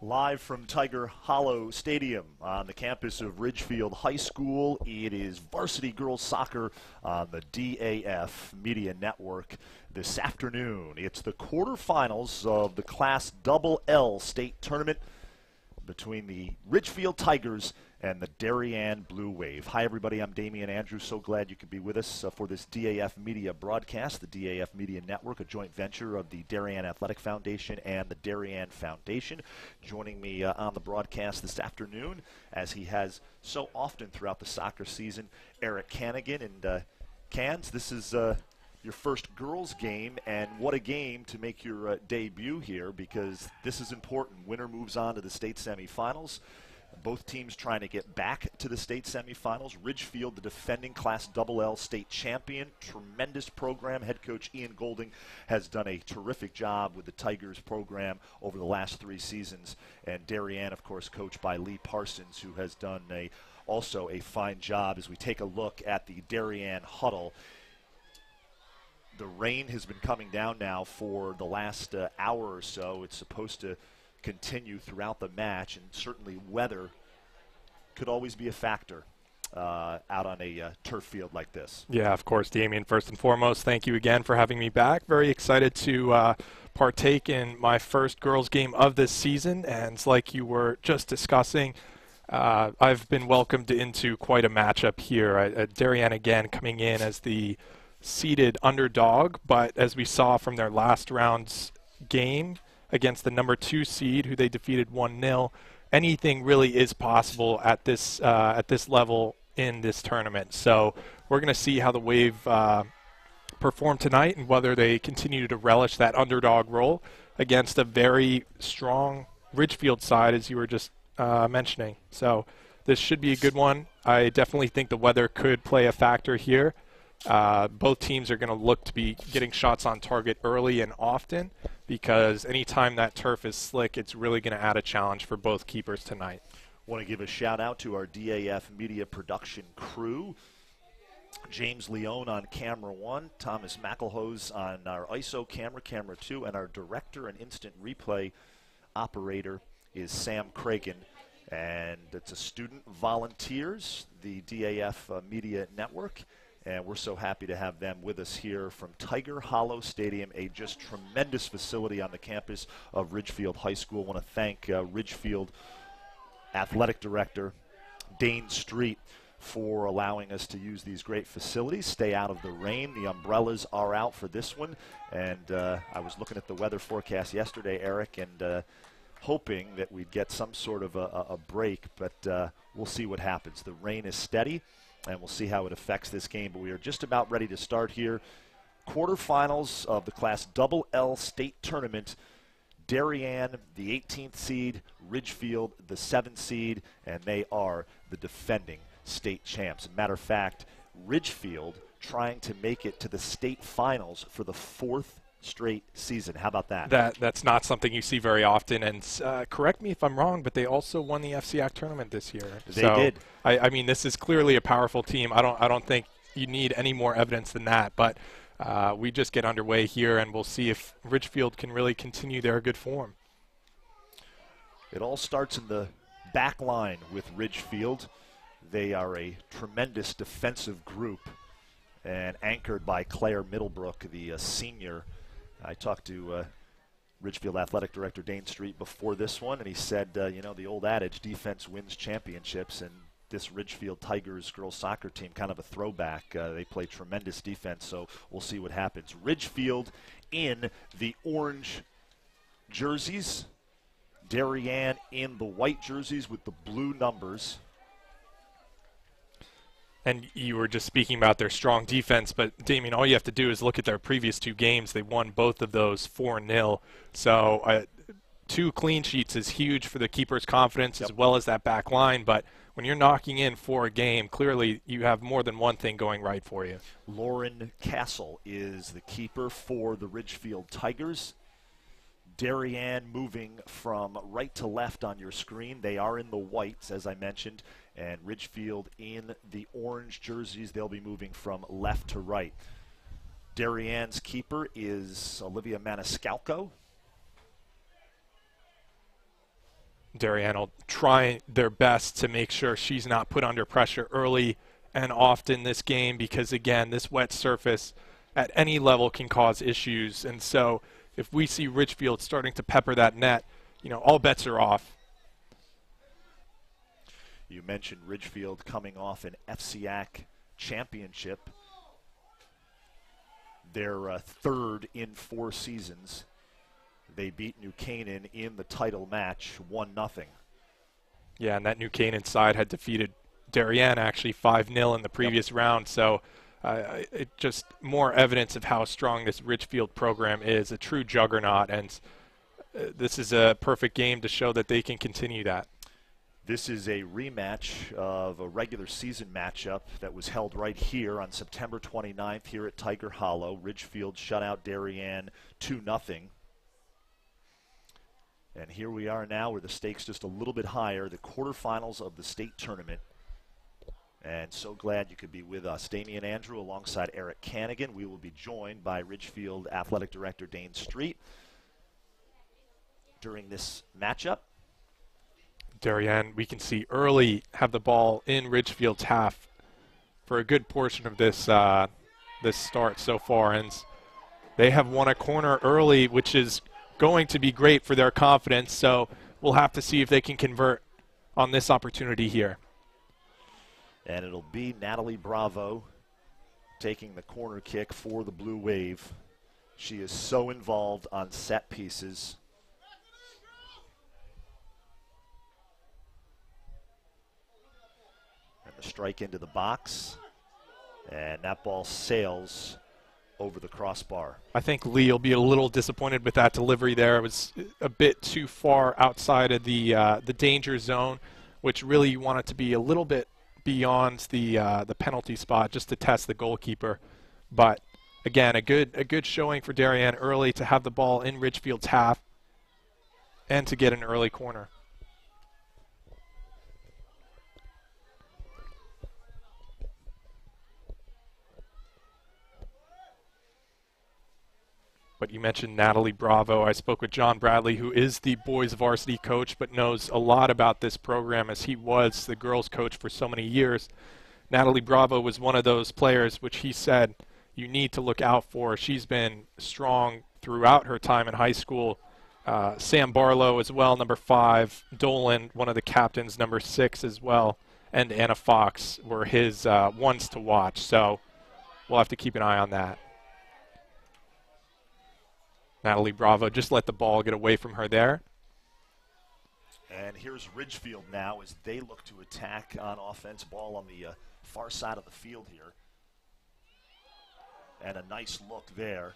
Live from Tiger Hollow Stadium on the campus of Ridgefield High School, it is Varsity Girls Soccer on the DAF Media Network this afternoon. It's the quarterfinals of the Class L state tournament between the Ridgefield Tigers and the Darien Blue Wave. Hi, everybody. I'm Damian Andrews. So glad you could be with us for this DAF Media broadcast, the DAF Media Network, a joint venture of the Darien Athletic Foundation and the Darien Foundation. Joining me on the broadcast this afternoon, as he has so often throughout the soccer season, Eric Canigan. And Cans, this is your first girls game, and what a game to make your debut here, because this is important. Winner moves on to the state semifinals. Both teams trying to get back to the state semifinals. Ridgefield, the defending Class L state champion. Tremendous program. Head coach Ian Golding has done a terrific job with the Tigers program over the last 3 seasons. And Darien, of course, coached by Lee Parsons, who has done also a fine job. As we take a look at the Darien huddle, the rain has been coming down now for the last hour or so. It's supposed to continue throughout the match, and certainly weather could always be a factor out on a turf field like this. Yeah, of course, Damien. First and foremost, thank you again for having me back. Very excited to partake in my first girls game of this season, and like you were just discussing, I've been welcomed into quite a matchup here. Darien again coming in as the seeded underdog, but as we saw from their last round's game against the number 2 seed, who they defeated 1-0. Anything really is possible at this level in this tournament. So we're going to see how the Wave perform tonight and whether they continue to relish that underdog role against a very strong Ridgefield side, as you were just mentioning. So this should be a good one. I definitely think the weather could play a factor here. Both teams are going to look to be getting shots on target early and often, because anytime that turf is slick, it's really going to add a challenge for both keepers tonight. Want to give a shout out to our DAF media production crew. James Leone on camera 1, Thomas McElhose on our ISO camera 2, and our director and instant replay operator is Sam Cragen. And it's a student volunteers, the DAF Media Network. And we're so happy to have them with us here from Tiger Hollow Stadium, a just tremendous facility on the campus of Ridgefield High School. I want to thank Ridgefield Athletic Director Dane Street for allowing us to use these great facilities. Stay out of the rain. The umbrellas are out for this one. And I was looking at the weather forecast yesterday, Eric, and hoping that we'd get some sort of a break, but we'll see what happens. The rain is steady, and we'll see how it affects this game. But we are just about ready to start here. Quarterfinals of the Class L state tournament. Darien, the 18th seed, Ridgefield, the 7th seed, and they are the defending state champs. As a matter of fact, Ridgefield trying to make it to the state finals for the 4th straight season. How about that? That's not something you see very often, and correct me if I'm wrong, but they also won the FCAC tournament this year. They did. I mean, this is clearly a powerful team. I don't think you need any more evidence than that, but we just get underway here, and we'll see if Ridgefield can really continue their good form. It all starts in the back line with Ridgefield. They are a tremendous defensive group, and anchored by Claire Middlebrook, the senior. I talked to Ridgefield Athletic Director Dane Street before this one, and he said, you know, the old adage, defense wins championships, and this Ridgefield Tigers girls soccer team, kind of a throwback. They play tremendous defense, so we'll see what happens. Ridgefield in the orange jerseys, Darien in the white jerseys with the blue numbers. And you were just speaking about their strong defense, but Damien, all you have to do is look at their previous 2 games. They won both of those 4-0. So 2 clean sheets is huge for the keeper's confidence, as well as that back line. But when you're knocking in 4 a game, clearly you have more than one thing going right for you. Lauren Castle is the keeper for the Ridgefield Tigers. Darien moving from right to left on your screen. They are in the whites, as I mentioned, and Ridgefield in the orange jerseys. They'll be moving from left to right. Darien's keeper is Olivia Maniscalco. Darien will try their best to make sure she's not put under pressure early and often this game because, again, this wet surface at any level can cause issues. And so if we see Ridgefield starting to pepper that net, all bets are off. You mentioned Ridgefield coming off an FCAC championship, their third in 4 seasons. They beat New Canaan in the title match, 1-0. Yeah, and that New Canaan side had defeated Darien actually 5-0 in the previous round. So it just more evidence of how strong this Ridgefield program is, a true juggernaut. And this is a perfect game to show that they can continue that. This is a rematch of a regular season matchup that was held right here on September 29th here at Tiger Hollow. Ridgefield shut out Darien 2-0. And here we are now where the stakes just a little bit higher, the quarterfinals of the state tournament. And so glad you could be with us. Damian Andrew alongside Eric Cannigan. We will be joined by Ridgefield Athletic Director Dane Street during this matchup. Darien, we can see early have the ball in Ridgefield's half for a good portion of this this start so far. And they have won a corner early, which is going to be great for their confidence. So we'll have to see if they can convert on this opportunity here. And it'll be Natalie Bravo taking the corner kick for the Blue Wave. She is so involved on set pieces. And the strike into the box. And that ball sails over the crossbar. I think Lee will be a little disappointed with that delivery there. It was a bit too far outside of the danger zone, which really you want it to be a little bit beyond the penalty spot just to test the goalkeeper. But again, a good showing for Darien early to have the ball in Ridgefield's half and to get an early corner. But you mentioned Natalie Bravo. I spoke with John Bradley, who is the boys varsity coach, but knows a lot about this program as he was the girls coach for so many years. Natalie Bravo was one of those players which he said you need to look out for. She's been strong throughout her time in high school. Sam Barlow as well, number 5. Dolan, one of the captains, number 6 as well. And Anna Fox were his ones to watch. So we'll have to keep an eye on that. Natalie Bravo just let the ball get away from her there. And here's Ridgefield now as they look to attack on offense. Ball on the far side of the field here. And a nice look there.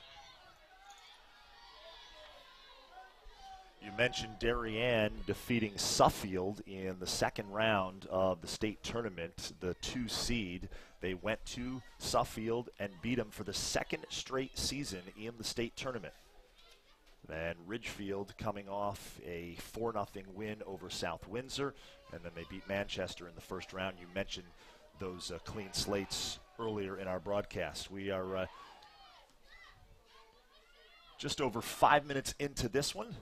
You mentioned Darien defeating Suffield in the second round of the state tournament, the 2 seed. They went to Suffield and beat them for the second straight season in the state tournament. And Ridgefield coming off a 4-0 win over South Windsor, and then they beat Manchester in the first round. You mentioned those clean slates earlier in our broadcast. We are just over 5 minutes into this one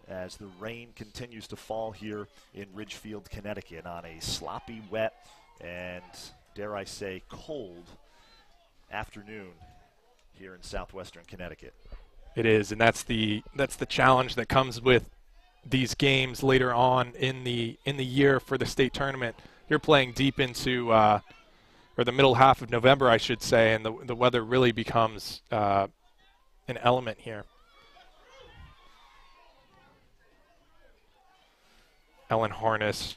as the rain continues to fall here in Ridgefield, Connecticut on a sloppy, wet, and dare I say cold afternoon here in southwestern Connecticut. It is, and that's the challenge that comes with these games later on in the year for the state tournament. You're playing deep into or the middle half of November, I should say, and the weather really becomes an element here. Ellen Harness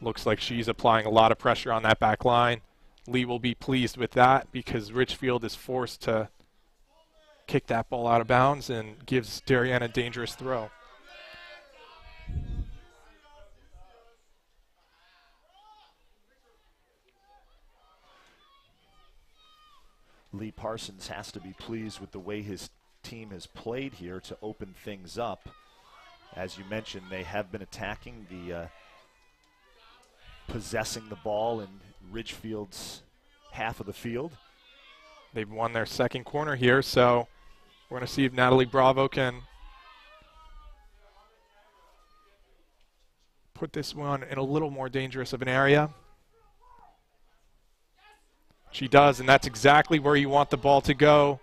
looks like she's applying a lot of pressure on that back line. Lee will be pleased with that because Ridgefield is forced to kick that ball out of bounds and gives Darien a dangerous throw. Lee Parsons has to be pleased with the way his team has played here to open things up. As you mentioned, they have been attacking the possessing the ball in Ridgefield's half of the field. They've won their second corner here, so we're going to see if Natalie Bravo can put this one in a little more dangerous of an area. She does, and that's exactly where you want the ball to go.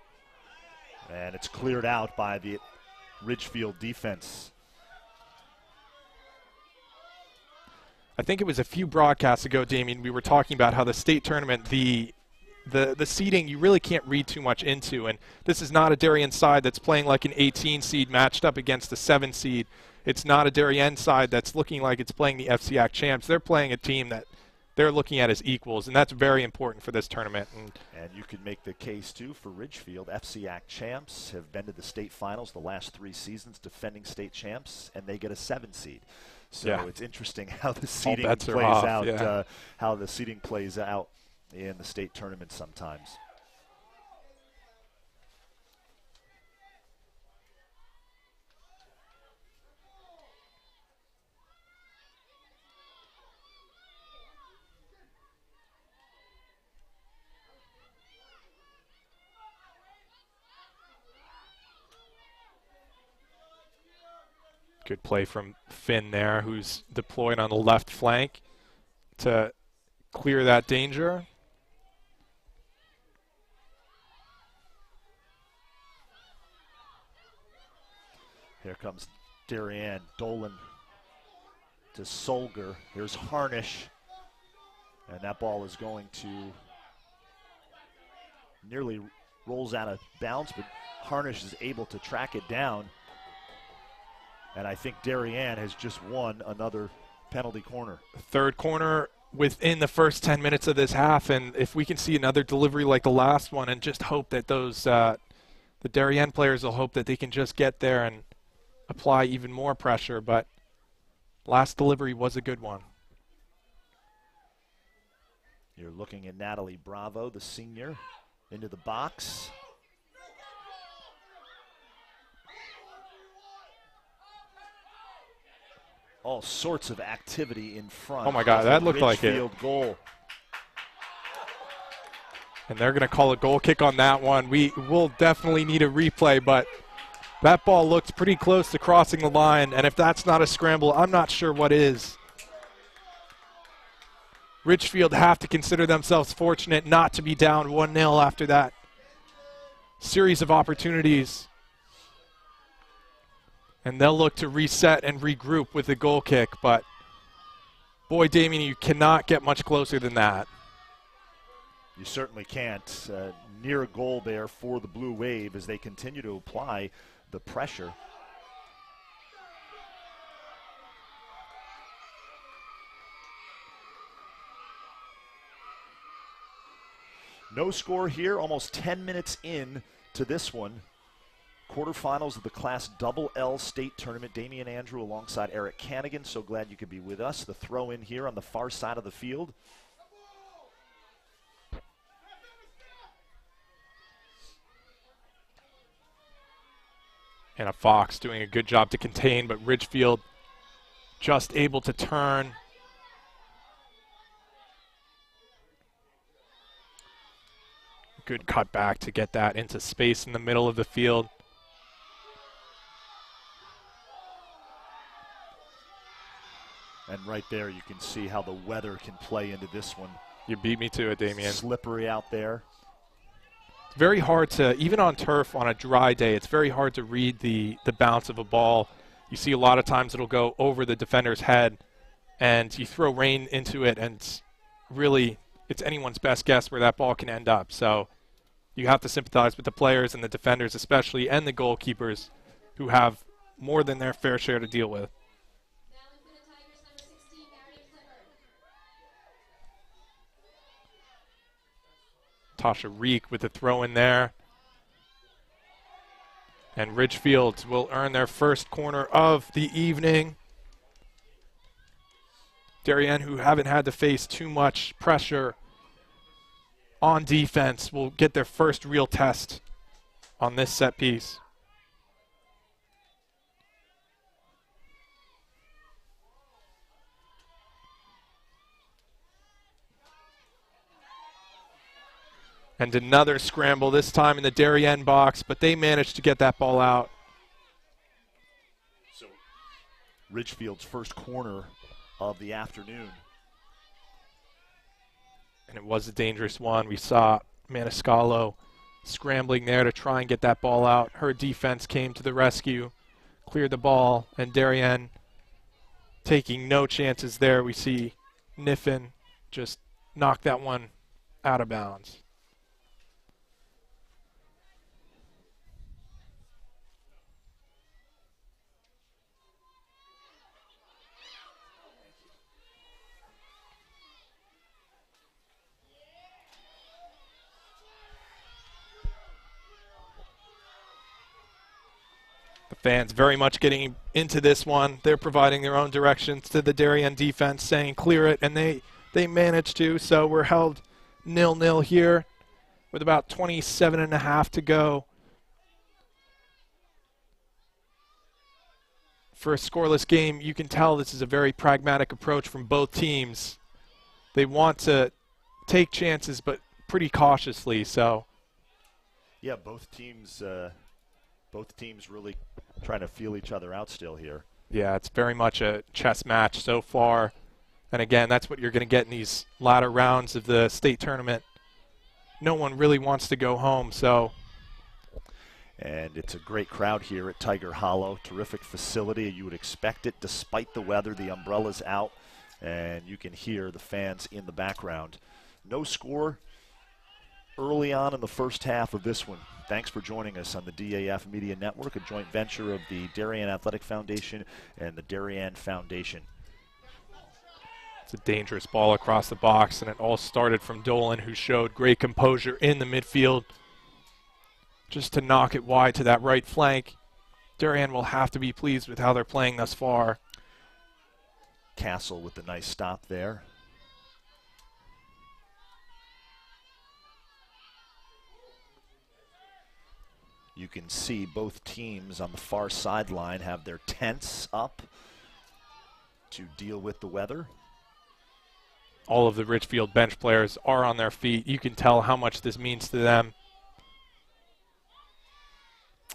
And it's cleared out by the Ridgefield defense. I think it was a few broadcasts ago, Damien, we were talking about how the state tournament, the seeding you really can't read too much into. And this is not a Darien side that's playing like an 18 seed matched up against a 7 seed. It's not a Darien side that's looking like it's playing the FCAC champs. They're playing a team that they're looking at as equals, and that's very important for this tournament. And you could make the case, too, for Ridgefield. FCAC champs have been to the state finals the last 3 seasons, defending state champs, and they get a 7 seed. So yeah, it's interesting how the seeding plays out, how the seeding plays out in the state tournament sometimes. Good play from Finn there, who's deployed on the left flank to clear that danger. Here comes Darien, Dolan to Solger. Here's Harnish. And that ball is going to nearly rolls out of bounds, but Harnish is able to track it down. And I think Darien has just won another penalty corner. Third corner within the first 10 minutes of this half, and if we can see another delivery like the last one and just hope that those the Darien players will hope that they can just get there and apply even more pressure, but last delivery was a good one. You're looking at Natalie Bravo, the senior, into the box. All sorts of activity in front. Oh my God, that looked like it. Ridgefield goal. And they're going to call a goal kick on that one. We will definitely need a replay, but that ball looked pretty close to crossing the line, and if that's not a scramble, I'm not sure what is. Ridgefield have to consider themselves fortunate not to be down 1-0 after that series of opportunities. And they'll look to reset and regroup with the goal kick, but boy, Damien, you cannot get much closer than that. You certainly can't. Near a goal there for the Blue Wave as they continue to apply the pressure. No score here, almost 10 minutes in to this one. Quarterfinals of the Class Double L State Tournament. Damian Andrew alongside Eric Cannigan. So glad you could be with us. The throw in here on the far side of the field. And a Fox doing a good job to contain, but Ridgefield just able to turn. Good cut back to get that into space in the middle of the field. And right there you can see how the weather can play into this one. You beat me to it, Damien. Slippery out there. It's very hard to, even on turf on a dry day, it's very hard to read the bounce of a ball. You see a lot of times it'll go over the defender's head, and you throw rain into it, and really it's anyone's best guess where that ball can end up. So you have to sympathize with the players and the defenders especially, and the goalkeepers who have more than their fair share to deal with. Tasha Reek with the throw in there. And Ridgefield will earn their first corner of the evening. Darien, who haven't had to face too much pressure on defense, will get their first real test on this set piece. And another scramble, this time in the Darien box, but they managed to get that ball out. So Ridgefield's first corner of the afternoon. And it was a dangerous one. We saw Maniscalco scrambling there to try and get that ball out. Her defense came to the rescue, cleared the ball, and Darien taking no chances there. We see Niffen just knock that one out of bounds. The fans very much getting into this one. They're providing their own directions to the Darien defense, saying clear it, and they managed to. So we're held 0-0 here with about 27.5 to go. For a scoreless game, you can tell this is a very pragmatic approach from both teams. They want to take chances, but pretty cautiously. So, yeah, both teams really trying to feel each other out still here. Yeah, it's very much a chess match so far. And again, that's what you're going to get in these latter rounds of the state tournament. No one really wants to go home, so. And it's a great crowd here at Tiger Hollow. Terrific facility. You would expect it despite the weather. The umbrella's out, and you can hear the fans in the background. No score early on in the first half of this one. Thanks for joining us on the DAF Media Network, a joint venture of the Darien Athletic Foundation and the Darien Foundation. It's a dangerous ball across the box, and it all started from Dolan, who showed great composure in the midfield just to knock it wide to that right flank. Darien will have to be pleased with how they're playing thus far. Castle with the nice stop there. You can see both teams on the far sideline have their tents up to deal with the weather. All of the Ridgefield bench players are on their feet. You can tell how much this means to them.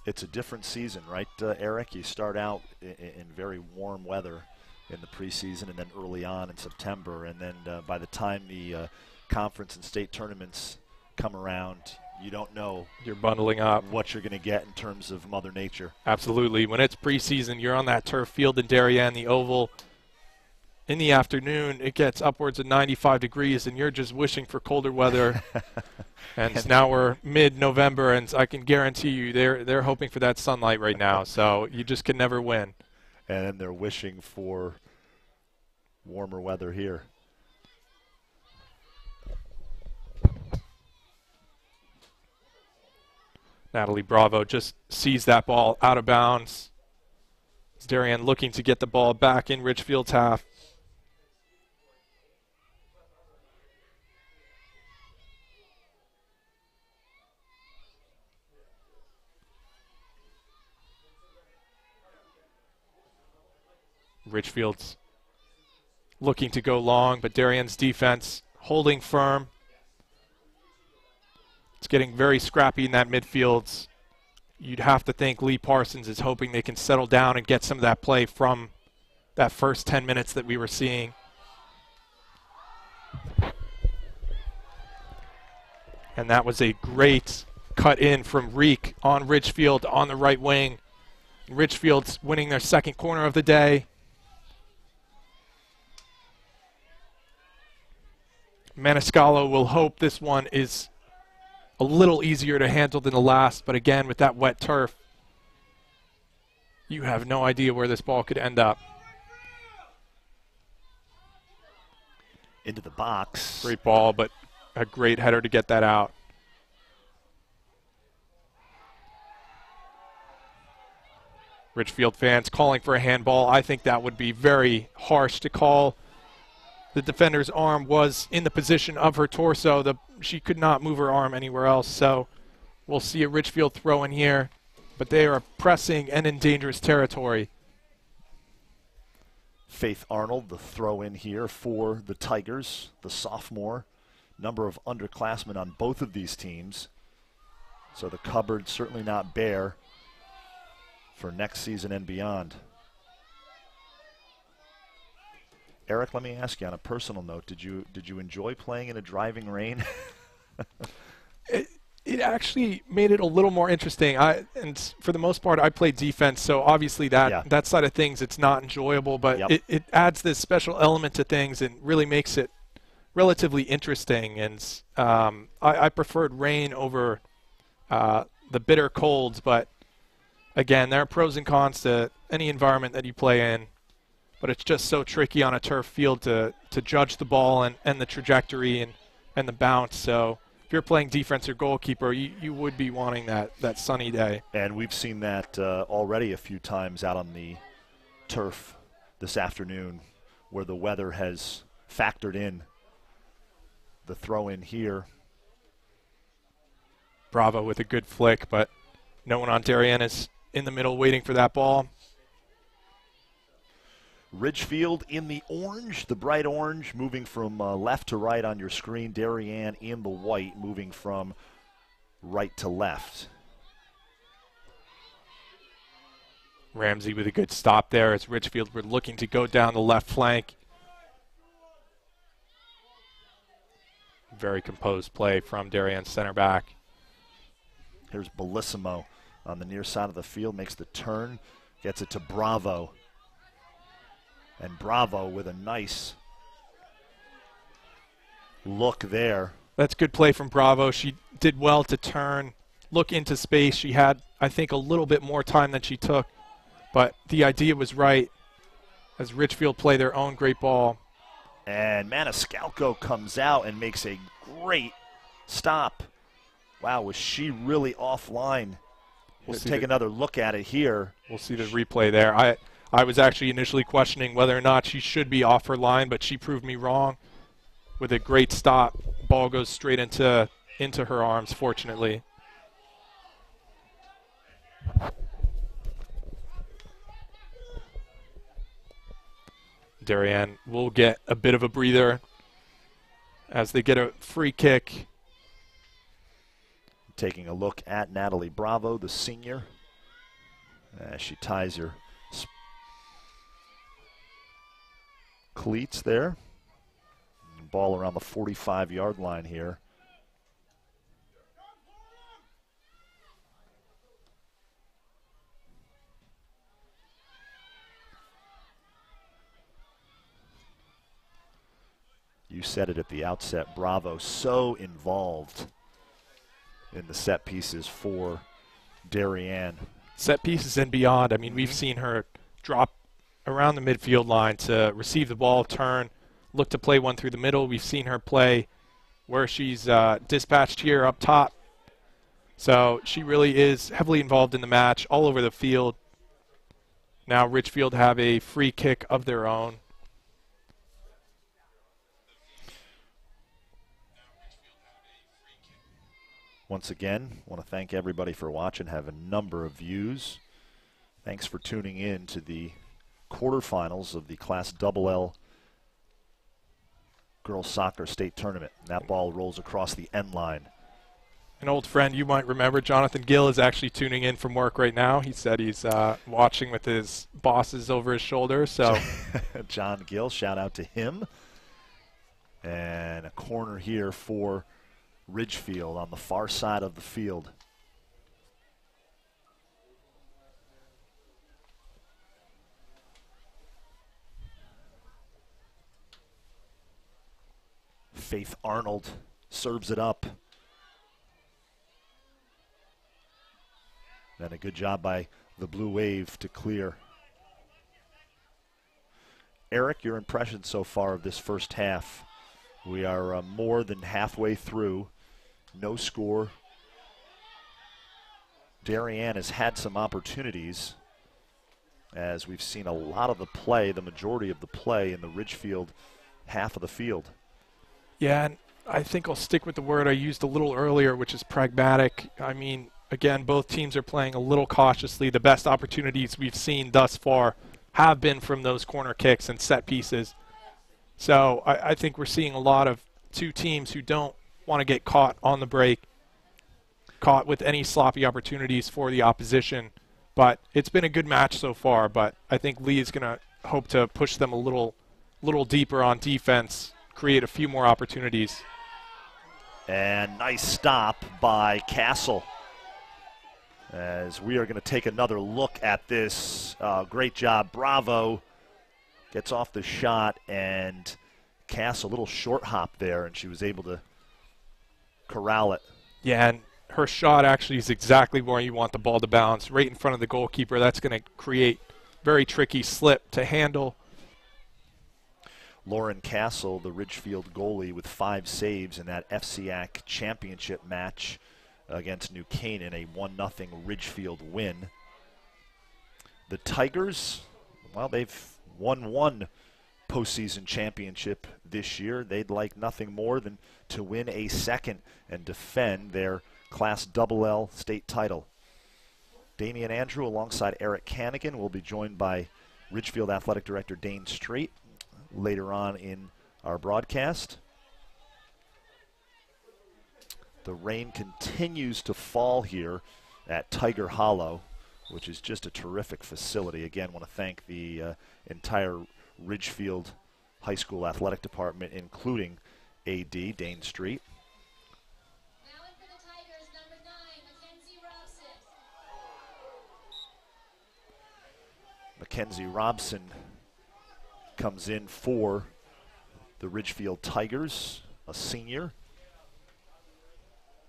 It's a different season, right, Eric? You start out in very warm weather in the preseason and then early on in September. And then by the time the conference and state tournaments come around, you don't know you're bundling up what you're going to get in terms of Mother Nature. Absolutely. When it's preseason, you're on that turf field in Darien, the oval. In the afternoon, it gets upwards of 95 degrees, and you're just wishing for colder weather. And now we're mid-November, and I can guarantee you they're hoping for that sunlight right now. So you just can never win. And they're wishing for warmer weather here. Natalie Bravo just sees that ball out of bounds. Darien looking to get the ball back in Ridgefield's half. Ridgefield's looking to go long, but Darien's defense holding firm. It's getting very scrappy in that midfield. You'd have to think Lee Parsons is hoping they can settle down and get some of that play from that first 10 minutes that we were seeing. And that was a great cut in from Reek on Ridgefield on the right wing. Ridgefield's winning their second corner of the day. Maniscalco will hope this one is a little easier to handle than the last, but again, with that wet turf, you have no idea where this ball could end up. Into the box. Great ball, but a great header to get that out. Ridgefield fans calling for a handball. I think that would be very harsh to call. The defender's arm was in the position of her torso. She could not move her arm anywhere else, so we'll see a Ridgefield throw in here. But they are pressing and in dangerous territory. Faith Arnold, the throw in here for the Tigers, the sophomore. Number of underclassmen on both of these teams. So the cupboard certainly not bare for next season and beyond. Eric, let me ask you on a personal note, did you enjoy playing in a driving rain? It actually made it a little more interesting. And for the most part, I play defense, so obviously that side of things, it's not enjoyable, but it adds this special element to things and really makes it relatively interesting. And I preferred rain over the bitter colds, but again, there are pros and cons to any environment that you play in, but it's just so tricky on a turf field to judge the ball and the trajectory and the bounce. So if you're playing defense or goalkeeper, you would be wanting that sunny day. And we've seen that already a few times out on the turf this afternoon where the weather has factored in the throw in here. Bravo with a good flick, but no one on Darien is in the middle waiting for that ball. Ridgefield in the orange, the bright orange, moving from left to right on your screen. Darien in the white, moving from right to left. Ramsey with a good stop there as Ridgefield were looking to go down the left flank. Very composed play from Darien's center back. Here's Bellissimo on the near side of the field, makes the turn, gets it to Bravo. And Bravo with a nice look there. That's good play from Bravo. She did well to turn, look into space. She had, I think, a little bit more time than she took, but the idea was right as Ridgefield play their own great ball. And Maniscalco comes out and makes a great stop. Wow, was she really offline? Let's take another look at it here. We'll see the replay there. I was actually initially questioning whether or not she should be off her line, but she proved me wrong with a great stop. Ball goes straight into her arms, fortunately. Darien will get a bit of a breather as they get a free kick. Taking a look at Natalie Bravo, the senior, as she ties her cleats there. Ball around the 45-yard line here. You said it at the outset, Bravo so involved in the set pieces for Darien. Set pieces and beyond. I mean, we've seen her drop around the midfield line to receive the ball, turn, look to play one through the middle. We've seen her play where she's dispatched here up top. So she really is heavily involved in the match, all over the field. Now Ridgefield have a free kick of their own. Once again, want to thank everybody for watching, have a number of views. Thanks for tuning in to the quarterfinals of the Class LL Girls Soccer State Tournament. That ball rolls across the end line. An old friend you might remember, Jonathan Gill, is actually tuning in from work right now. He said he's watching with his bosses over his shoulder. So, John Gill, shout out to him. And a corner here for Ridgefield on the far side of the field. Faith Arnold serves it up. And a good job by the Blue Wave to clear. Eric, your impression so far of this first half? We are more than halfway through. No score. Darien has had some opportunities as we've seen a lot of the play, the majority of the play in the Ridgefield half of the field. Yeah, and I think I'll stick with the word I used a little earlier, which is pragmatic. I mean, again, both teams are playing a little cautiously. The best opportunities we've seen thus far have been from those corner kicks and set pieces. So I think we're seeing a lot of two teams who don't want to get caught on the break, caught with any sloppy opportunities for the opposition. But it's been a good match so far, but I think Lee is going to hope to push them a little a little deeper on defense, create a few more opportunities. And nice stop by Castle. As we are going to take another look at this. Great job, Bravo. Gets off the shot, and Castle, a little short hop there, and she was able to corral it. Yeah, and her shot actually is exactly where you want the ball to bounce, right in front of the goalkeeper. That's going to create very tricky slip to handle. Lauren Castle, the Ridgefield goalie, with 5 saves in that FCAC championship match against New Canaan, a 1-0 Ridgefield win. The Tigers, well, they've won 1 postseason championship this year. They'd like nothing more than to win a second and defend their Class LL state title. Damian Andrew alongside Eric Cannigan will be joined by Ridgefield Athletic Director Dane Street later on in our broadcast. The rain continues to fall here at Tiger Hollow, which is just a terrific facility. Again, want to thank the entire Ridgefield High School Athletic Department, including AD Dane Street. Now in for the Tigers, number 9, Mackenzie Robson. Mackenzie Robson comes in for the Ridgefield Tigers, a senior.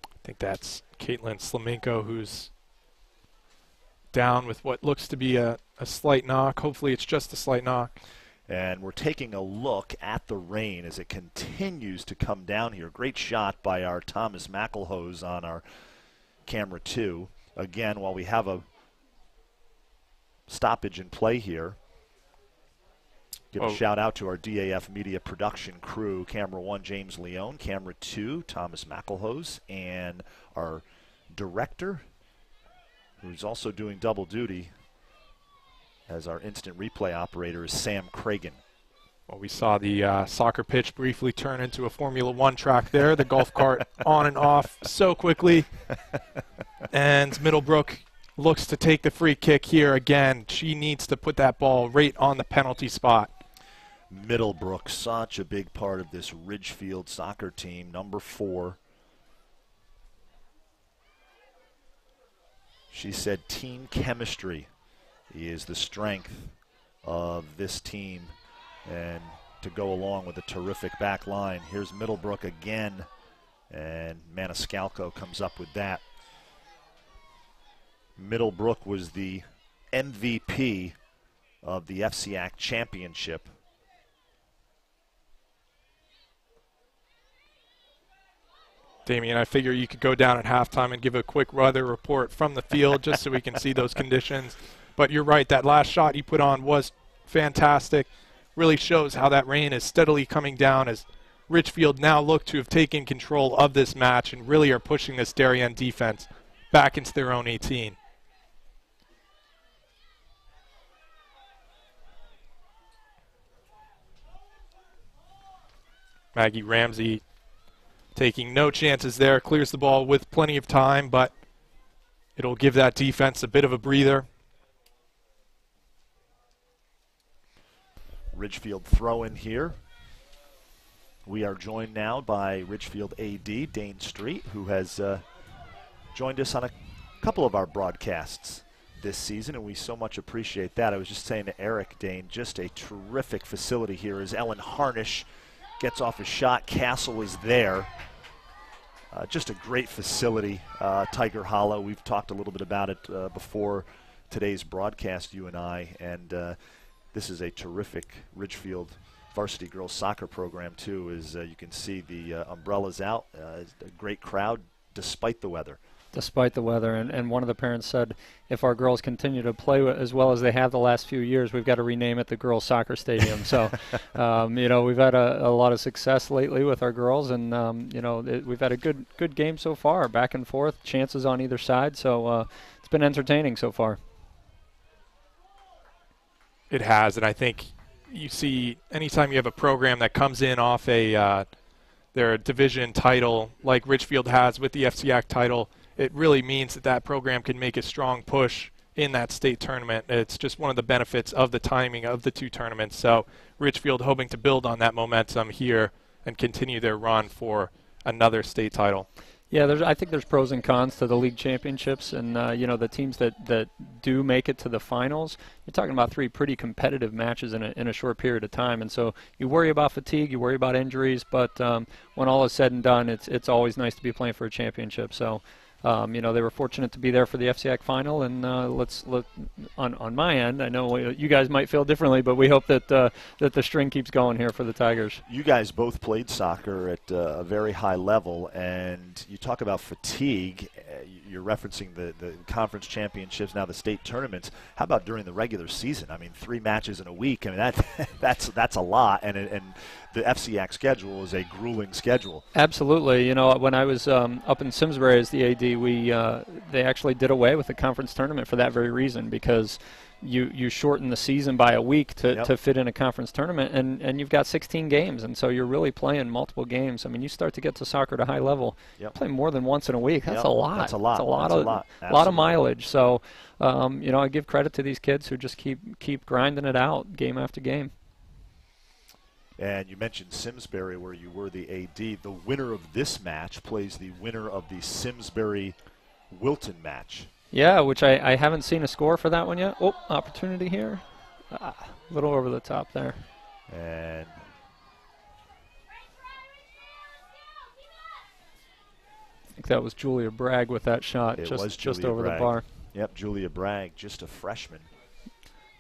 I think that's Caitlin Slamenko, who's down with what looks to be a slight knock. Hopefully it's just a slight knock. And we're taking a look at the rain as it continues to come down here. Great shot by our Thomas McElhose on our camera 2. Again, while we have a stoppage in play here, give a shout out to our DAF media production crew. Camera 1, James Leone. Camera 2, Thomas McElhose. And our director, who's also doing double duty as our instant replay operator, is Sam Cragen. Well, we saw the soccer pitch briefly turn into a Formula One track there. The golf cart on and off so quickly. And Middlebrook looks to take the free kick here again. She needs to put that ball right on the penalty spot. Middlebrook, such a big part of this Ridgefield soccer team, number 4. She said team chemistry is the strength of this team, and to go along with a terrific back line. Here's Middlebrook again, and Maniscalco comes up with that. Middlebrook was the MVP of the FCAC championship. Damien, I figure you could go down at halftime and give a quick weather report from the field just so we can see those conditions. But you're right, that last shot you put on was fantastic. Really shows how that rain is steadily coming down as Ridgefield now look to have taken control of this match and really are pushing this Darien defense back into their own 18. Maggie Ramsey taking no chances there, clears the ball with plenty of time, but it'll give that defense a bit of a breather. Ridgefield throw in here. We are joined now by Ridgefield AD Dane Street, who has joined us on a couple of our broadcasts this season, and we so much appreciate that. I was just saying to Eric, Dane, just a terrific facility here as Ellen Harnish gets off a shot. Castle is there. Just a great facility, Tiger Hollow. We've talked a little bit about it before today's broadcast, you and I, and this is a terrific Ridgefield varsity girls soccer program, too, as you can see the umbrellas out. A great crowd despite the weather. Despite the weather, and one of the parents said, if our girls continue to play as well as they have the last few years, we've got to rename it the Girls Soccer Stadium. So, you know, we've had a lot of success lately with our girls, and you know, we've had a good game so far, back and forth, chances on either side. So it's been entertaining so far. It has, and I think you see anytime you have a program that comes in off their division title like Ridgefield has with the FCAC title, it really means that program can make a strong push in that state tournament. It's just one of the benefits of the timing of the two tournaments. So Ridgefield hoping to build on that momentum here and continue their run for another state title. Yeah, I think there's pros and cons to the league championships, and the teams that do make it to the finals, you're talking about 3 pretty competitive matches in a short period of time, and so you worry about fatigue, you worry about injuries, but when all is said and done, it's always nice to be playing for a championship. So they were fortunate to be there for the FCAC final, and on my end, I know you guys might feel differently, but we hope that the string keeps going here for the Tigers. You guys both played soccer at a very high level, and you talk about fatigue. You're referencing the conference championships, now the state tournaments. How about during the regular season? I mean, 3 matches in a week. I mean, that's a lot, and the FCAC schedule is a grueling schedule. Absolutely. When I was up in Simsbury as the AD, they actually did away with the conference tournament for that very reason, because you shorten the season by a week to fit in a conference tournament, and you've got 16 games, and so you're really playing multiple games. I mean, you start to get to soccer at a high level, play more than once in a week. That's a lot. That's a lot. That's a lot of mileage. So, I give credit to these kids who just keep grinding it out game after game. And you mentioned Simsbury, where you were the AD. The winner of this match plays the winner of the Simsbury-Wilton match. Yeah, which I haven't seen a score for that one yet. Oh, opportunity here. A little over the top there. And I think that was Julia Bragg with that shot. It just was Julia over Bragg. the bar. Yep, Julia Bragg, just a freshman.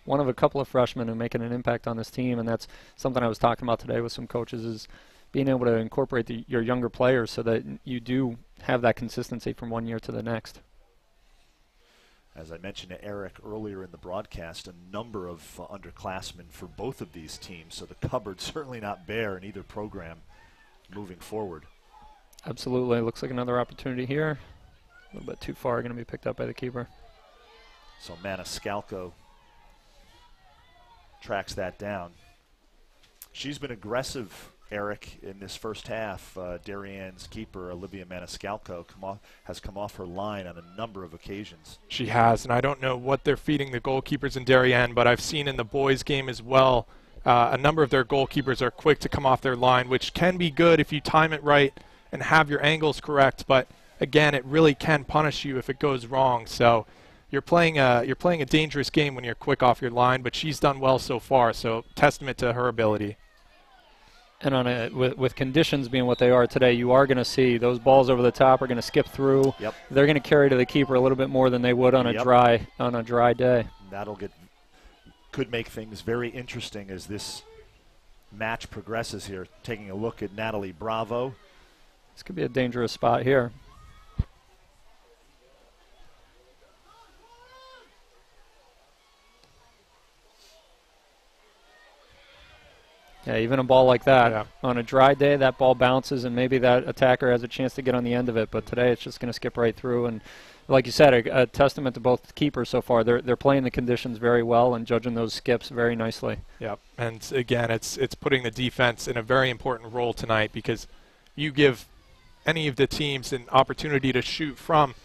One of a couple of freshmen who are making an impact on this team, and that's something I was talking about today with some coaches, is being able to incorporate your younger players so that you do have that consistency from one year to the next. As I mentioned to Eric earlier in the broadcast, a number of underclassmen for both of these teams, so the cupboard's certainly not bare in either program moving forward. Absolutely. Looks like another opportunity here. A little bit too far, going to be picked up by the keeper. So Maniscalco tracks that down. She's been aggressive, Eric, in this first half. Darien's keeper, Olivia Maniscalco, has come off her line on a number of occasions. She has, and I don't know what they're feeding the goalkeepers in Darien, but I've seen in the boys' game as well, a number of their goalkeepers are quick to come off their line, which can be good if you time it right and have your angles correct, but again, it really can punish you if it goes wrong. So you're playing a dangerous game when you're quick off your line, but she's done well so far, so testament to her ability. And with conditions being what they are today, you are going to see those balls over the top are going to skip through. Yep. They're going to carry to the keeper a little bit more than they would on a dry day. Could make things very interesting as this match progresses here. Taking a look at Natalie Bravo. This could be a dangerous spot here. Yeah, even a ball like that, on a dry day, that ball bounces and maybe that attacker has a chance to get on the end of it. But today it's just going to skip right through. And like you said, a testament to both keepers so far. They're playing the conditions very well and judging those skips very nicely. Yep. And again, it's putting the defense in a very important role tonight, because you give any of the teams an opportunity to shoot from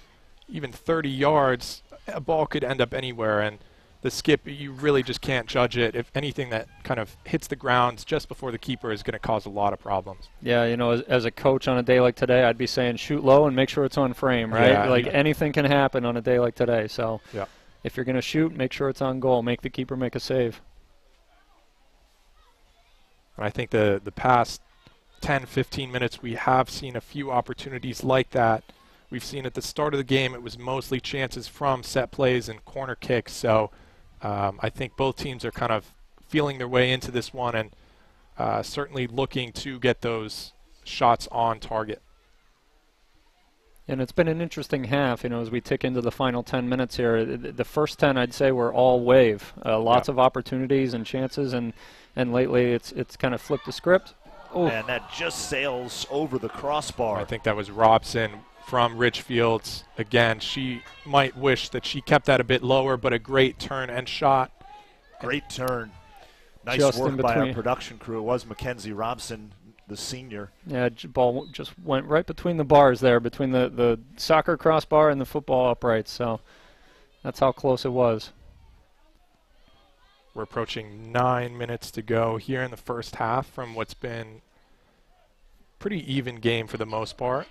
even 30 yards, a ball could end up anywhere. And the skip, you really just can't judge it. If anything that kind of hits the ground just before the keeper is going to cause a lot of problems. Yeah, as a coach on a day like today, I'd be saying shoot low and make sure it's on frame, right? Yeah, anything can happen on a day like today. So yeah. If you're going to shoot, make sure it's on goal. Make the keeper make a save. I think the past 10, 15 minutes, we have seen a few opportunities like that. We've seen at the start of the game, it was mostly chances from set plays and corner kicks. So I think both teams are kind of feeling their way into this one and certainly looking to get those shots on target. And it's been an interesting half, as we tick into the final 10 minutes here. The first 10, I'd say, were all wave. Lots of opportunities and chances, and lately it's kind of flipped the script. Ooh. And that just sails over the crossbar. I think that was Robson from Ridgefield. Again, she might wish that she kept that a bit lower, but a great turn and shot. Great turn. Nice Just work by our production crew. It was Mackenzie Robson, the senior. Yeah, ball just went right between the bars there, between the soccer crossbar and the football uprights. So That's how close it was. We're approaching 9 minutes to go here in the first half from what's been pretty even game for the most part.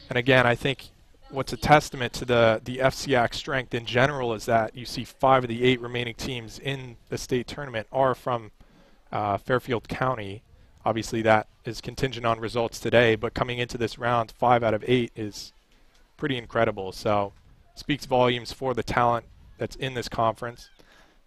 And again, I think what's a testament to the FCAC strength in general is that you see 5 of the 8 remaining teams in the state tournament are from Fairfield County. Obviously, that is contingent on results today, but coming into this round, 5 out of 8 is pretty incredible. So speaks volumes for the talent that's in this conference.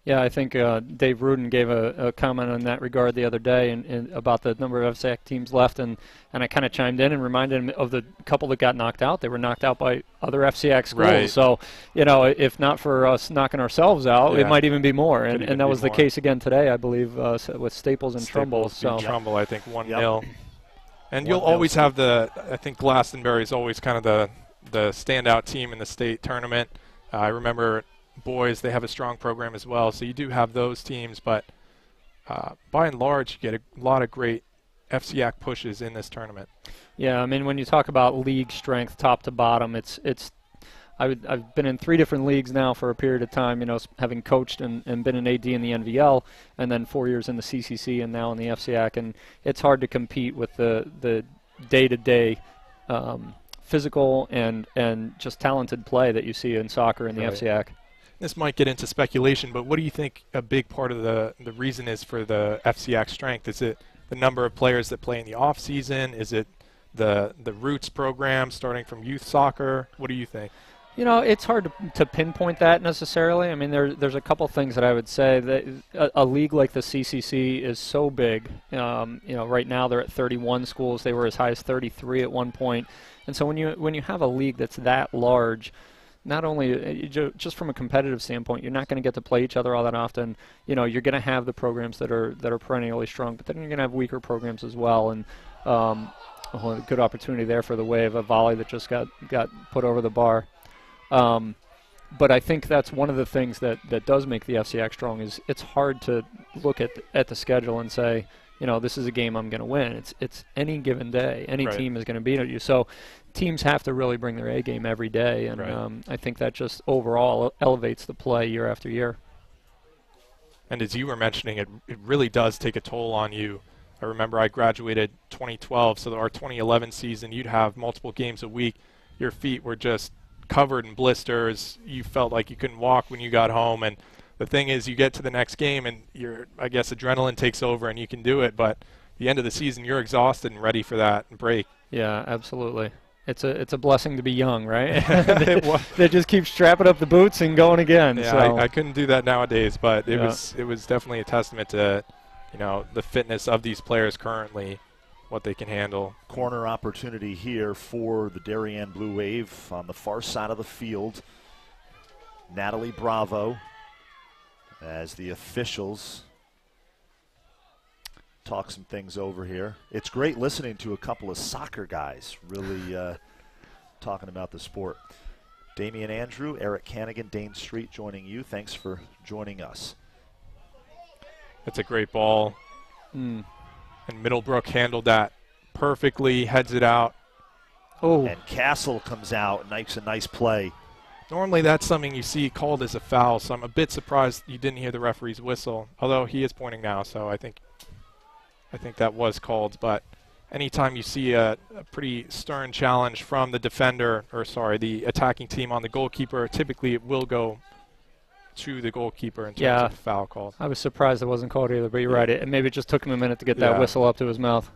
Yeah, I think Dave Rudin gave a comment on that regard the other day and about the number of FSAC teams left, and I kind of chimed in and reminded him of the couple that got knocked out. They were knocked out by other FCAC schools. Right. So, if not for us knocking ourselves out, it might even be more. And that was the case again today, I believe, with Staples and Trumbull. So Trumbull, I think, 1-0. And you'll always have I think Glastonbury is always kind of the standout team in the state tournament. I remember boys, they have a strong program as well, so you do have those teams, but by and large you get a lot of great FCAC pushes in this tournament. Yeah, I mean, when you talk about league strength top to bottom, I've been in 3 different leagues now for a period of time, having coached and been an AD in the NVL, and then 4 years in the CCC and now in the FCAC, and it's hard to compete with the day-to-day physical and just talented play that you see in soccer in the FCAC. This might get into speculation, but what do you think a big part of the reason is for the FCAC strength? Is it the number of players that play in the off season? Is it the Roots program starting from youth soccer? What do you think? It's hard to pinpoint that necessarily. I mean, there's a couple things that I would say that a league like the CCC is so big. Right now they're at 31 schools. They were as high as 33 at one point. And so when you have a league that's that large, not only just from a competitive standpoint, you're not going to get to play each other all that often. You're going to have the programs that are perennially strong, but then you're going to have weaker programs as well. And a good opportunity there for the Wave, a volley that just got put over the bar. But I think that's one of the things that does make the FCAC strong is it's hard to look at the schedule and say, this is a game I'm going to win. It's any given day. Any team is going to beat you. So teams have to really bring their A game every day, and I think that just overall elevates the play year after year. And as you were mentioning, it really does take a toll on you. I remember I graduated 2012, so our 2011 season, you'd have multiple games a week. Your feet were just covered in blisters. You felt like you couldn't walk when you got home, and the thing is, you get to the next game and I guess adrenaline takes over and you can do it, but at the end of the season you're exhausted and ready for that break. Yeah, absolutely. It's a blessing to be young, right? they just keep strapping up the boots and going again. Yeah, so. I couldn't do that nowadays, but it was definitely a testament to the fitness of these players currently, what they can handle. Corner opportunity here for the Darien Blue Wave on the far side of the field. Natalie Bravo as the officials talk some things over here. It's great listening to a couple of soccer guys really talking about the sport. Damian Andrew, Eric Cannigan, Dane Street joining you. Thanks for joining us. That's a great ball. And Middlebrook handled that perfectly, heads it out. Oh. And Castle comes out and makes a nice play. Normally that's something you see called as a foul, so I'm a bit surprised you didn't hear the referee's whistle, although he is pointing now, so I think that was called. But anytime you see a pretty stern challenge from the the attacking team on the goalkeeper, typically it will go to the goalkeeper in terms of foul call. I was surprised it wasn't called either, but you're right. And maybe it just took him a minute to get that whistle up to his mouth.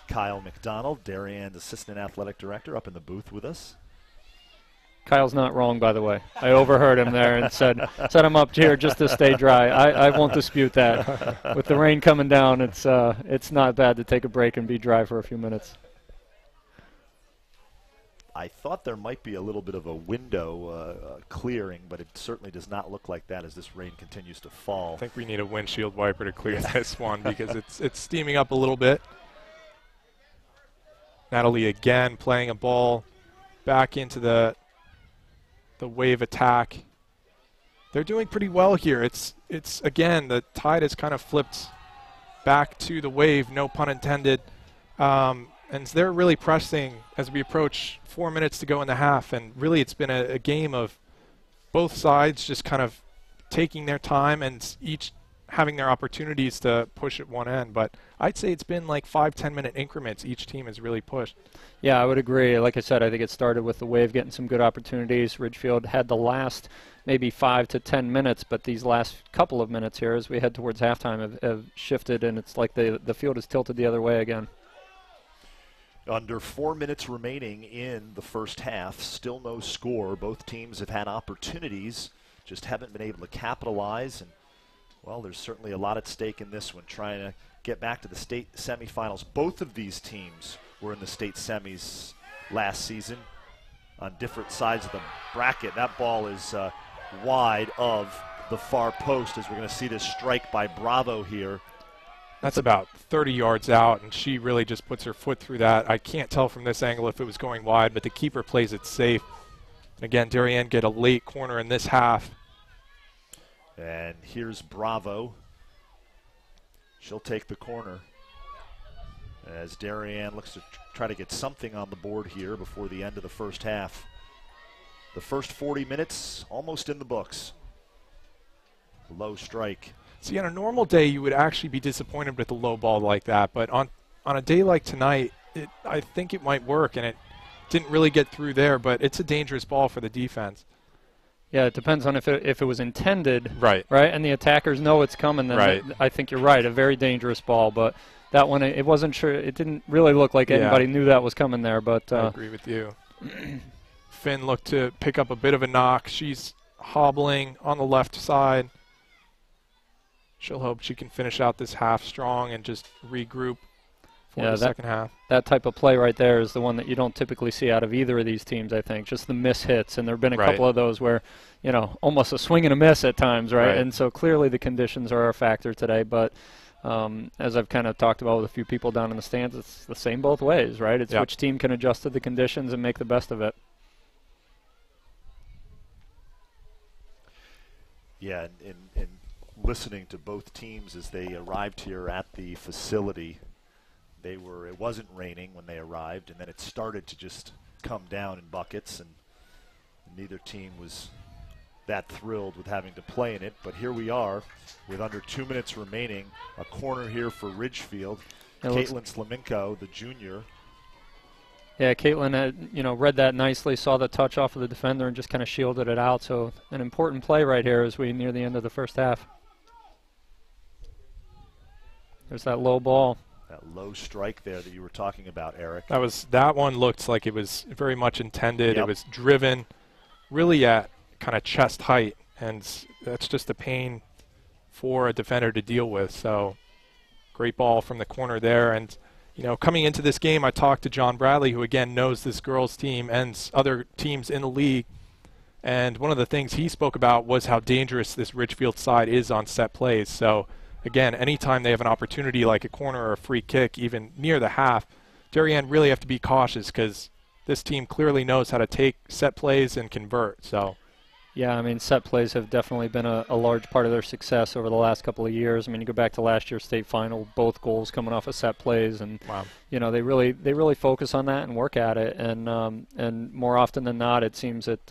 Kyle McDonald, Darien's Assistant Athletic Director, up in the booth with us. Kyle's not wrong, by the way. I overheard him there and said I'm up here just to stay dry. I won't dispute that. With the rain coming down, it's not bad to take a break and be dry for a few minutes. I thought there might be a little bit of a window clearing, but it certainly does not look like that as this rain continues to fall. I think we need a windshield wiper to clear this one because it's steaming up a little bit. Natalie again playing a ball back into the Wave attack. They're doing pretty well here. It's again, the tide has kind of flipped back to the Wave, no pun intended. And they're really pressing as we approach 4 minutes to go in the half. And really it's been a game of both sides just kind of taking their time and each having their opportunities to push at one end. But I'd say it's been like 5-10 minute increments each team has really pushed. Yeah, I would agree. Like I said, I think it started with the Wave getting some good opportunities. Ridgefield had the last maybe 5 to 10 minutes, but these last couple of minutes here as we head towards halftime have shifted, and it's like the field is tilted the other way again. Under 4 minutes remaining in the first half, still no score. Both teams have had opportunities, just haven't been able to capitalize. And, well, there's certainly a lot at stake in this one, trying to get back to the state semifinals. Both of these teams were in the state semis last season on different sides of the bracket. That ball is wide of the far post as we're going to see this strike by Bravo here. That's about 30 yards out, and she really just puts her foot through that. I can't tell from this angle if it was going wide, but the keeper plays it safe. Again, Darien get a late corner in this half. And here's Bravo. She'll take the corner as Darien looks to try to get something on the board here before the end of the first half. The first 40 minutes almost in the books. Low strike. See, on a normal day, you would actually be disappointed with a low ball like that. But on a day like tonight, I think it might work, and it didn't really get through there. But it's a dangerous ball for the defense. Yeah, it depends on if it was intended, right, and the attackers know it's coming. Then right. I think you're right. A very dangerous ball, but that one it wasn't sure. It didn't really look like anybody knew that was coming there. But I agree with you. Finn looked to pick up a bit of a knock. She's hobbling on the left side. She'll hope she can finish out this half strong and just regroup for the second half. That type of play right there is the one that you don't typically see out of either of these teams, I think. Just the miss hits, and there have been a couple of those where, almost a swing and a miss at times, right? And so clearly the conditions are a factor today, but as I've kind of talked about with a few people down in the stands, it's the same both ways, right? It's which team can adjust to the conditions and make the best of it. Yeah, and listening to both teams as they arrived here at the facility, it wasn't raining when they arrived, and then it started to just come down in buckets, and neither team was that thrilled with having to play in it. But here we are with under 2 minutes remaining, a corner here for Ridgefield. Caitlin Slaminko, the junior. Yeah, Caitlin had, read that nicely, saw the touch off of the defender and just kind of shielded it out. So an important play right here as we near the end of the first half. There's that low ball. That low strike there that you were talking about, Eric. That one looked like it was very much intended. Yep. It was driven really at kind of chest height, and that's just a pain for a defender to deal with. So great ball from the corner there. And, coming into this game, I talked to John Bradley, who, again, knows this girls' team and other teams in the league. And one of the things he spoke about was how dangerous this Ridgefield side is on set plays. So, again, anytime they have an opportunity like a corner or a free kick, even near the half, Darien really have to be cautious because this team clearly knows how to take set plays and convert. So, yeah, I mean, set plays have definitely been a large part of their success over the last couple of years. I mean, you go back to last year's state final, both goals coming off of set plays, and they really focus on that and work at it. And more often than not, it seems that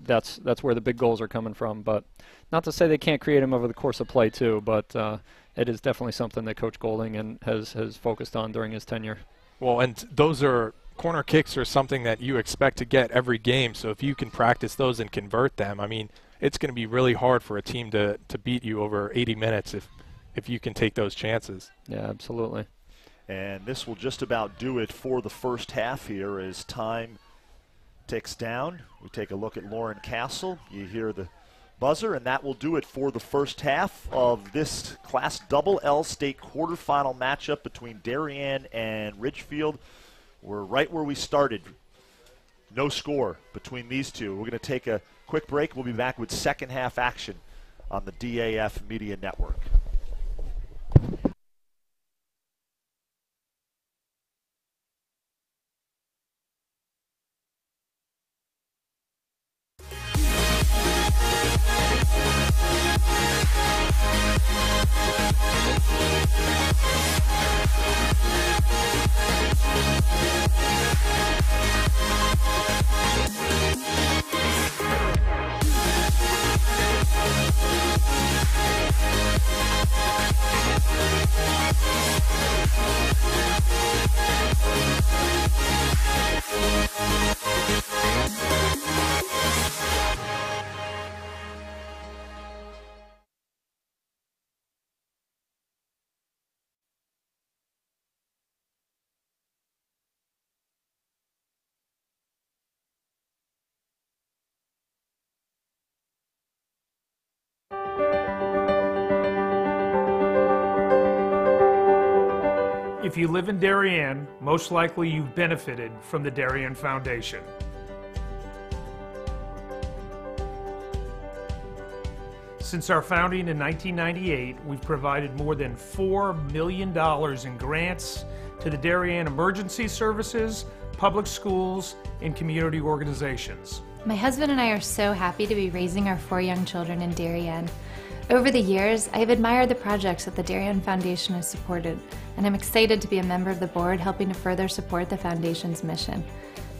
that's where the big goals are coming from. But not to say they can't create them over the course of play too, but it is definitely something that Coach Golding has focused on during his tenure. Well, and those are corner kicks are something that you expect to get every game. So if you can practice those and convert them, I mean, it's going to be really hard for a team to beat you over 80 minutes if you can take those chances. Yeah, absolutely. And this will just about do it for the first half here as time ticks down. We take a look at Lauren Castle. You hear the buzzer, and that will do it for the first half of this Class L state quarterfinal matchup between Darien and Ridgefield. We're right where we started. No score between these two. We're going to take a quick break. We'll be back with second half action on the DAF Media Network. If you live in Darien, most likely you've benefited from the Darien Foundation. Since our founding in 1998, we've provided more than $4 million in grants to the Darien Emergency Services, public schools, and community organizations. My husband and I are so happy to be raising our 4 young children in Darien. Over the years, I have admired the projects that the Darien Foundation has supported, and I'm excited to be a member of the board helping to further support the Foundation's mission.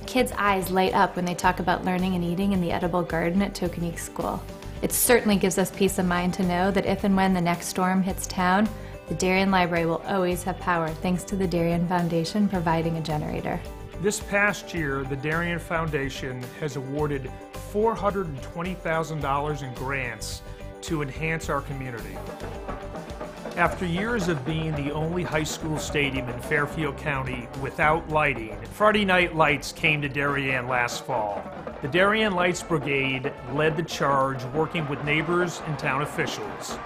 Kids' eyes light up when they talk about learning and eating in the edible garden at Tokenique School. It certainly gives us peace of mind to know that if and when the next storm hits town, the Darien Library will always have power thanks to the Darien Foundation providing a generator. This past year, the Darien Foundation has awarded $420,000 in grants to enhance our community. After years of being the only high school stadium in Fairfield County without lighting, Friday Night Lights came to Darien last fall. The Darien Lights Brigade led the charge, working with neighbors and town officials.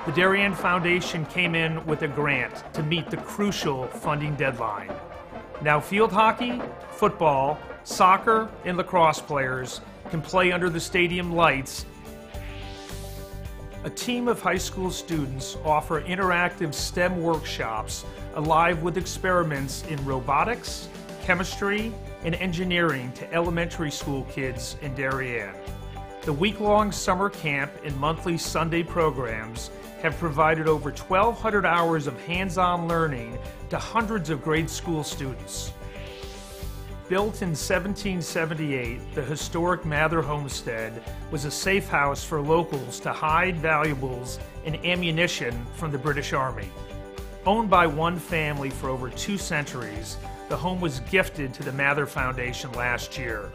The Darien Foundation came in with a grant to meet the crucial funding deadline. Now field hockey, football, soccer, and lacrosse players can play under the stadium lights. A team of high school students offer interactive STEM workshops alive with experiments in robotics, chemistry, and engineering to elementary school kids in Darien. The week-long summer camp and monthly Sunday programs have provided over 1,200 hours of hands-on learning to hundreds of grade school students. Built in 1778, the historic Mather Homestead was a safe house for locals to hide valuables and ammunition from the British Army. Owned by one family for over 2 centuries, the home was gifted to the Mather Foundation last year.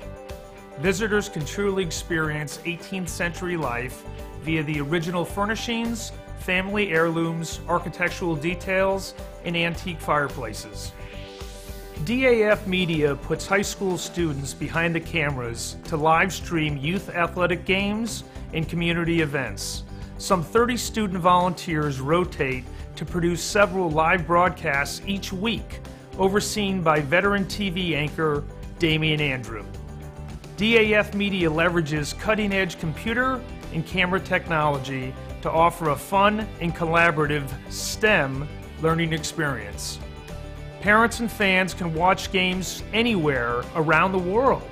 Visitors can truly experience 18th century life via the original furnishings, family heirlooms, architectural details, and antique fireplaces. DAF Media puts high school students behind the cameras to live stream youth athletic games and community events. Some 30 student volunteers rotate to produce several live broadcasts each week, overseen by veteran TV anchor Damian Andrew. DAF Media leverages cutting-edge computer and camera technology to offer a fun and collaborative STEM learning experience. Parents and fans can watch games anywhere around the world.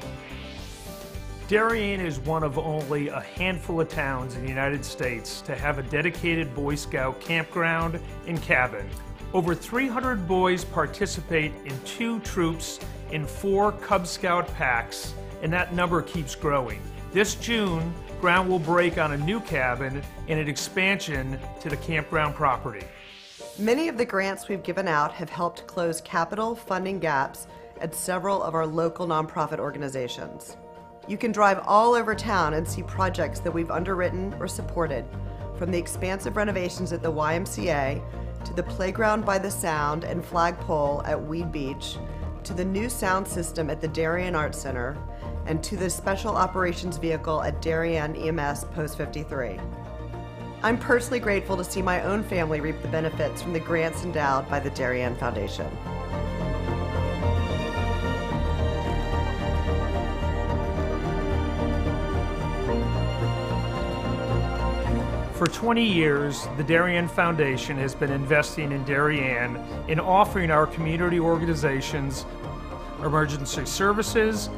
Darien is one of only a handful of towns in the United States to have a dedicated Boy Scout campground and cabin. Over 300 boys participate in 2 troops and 4 Cub Scout packs, and that number keeps growing. This June, ground will break on a new cabin and an expansion to the campground property. Many of the grants we've given out have helped close capital funding gaps at several of our local nonprofit organizations. You can drive all over town and see projects that we've underwritten or supported, from the expansive renovations at the YMCA to the playground by the Sound and flagpole at Weed Beach, to the new sound system at the Darien Arts Center, and to the special operations vehicle at Darien EMS Post 53. I'm personally grateful to see my own family reap the benefits from the grants endowed by the Darien Foundation. For 20 years, the Darien Foundation has been investing in Darien and offering our community organizations, emergency services,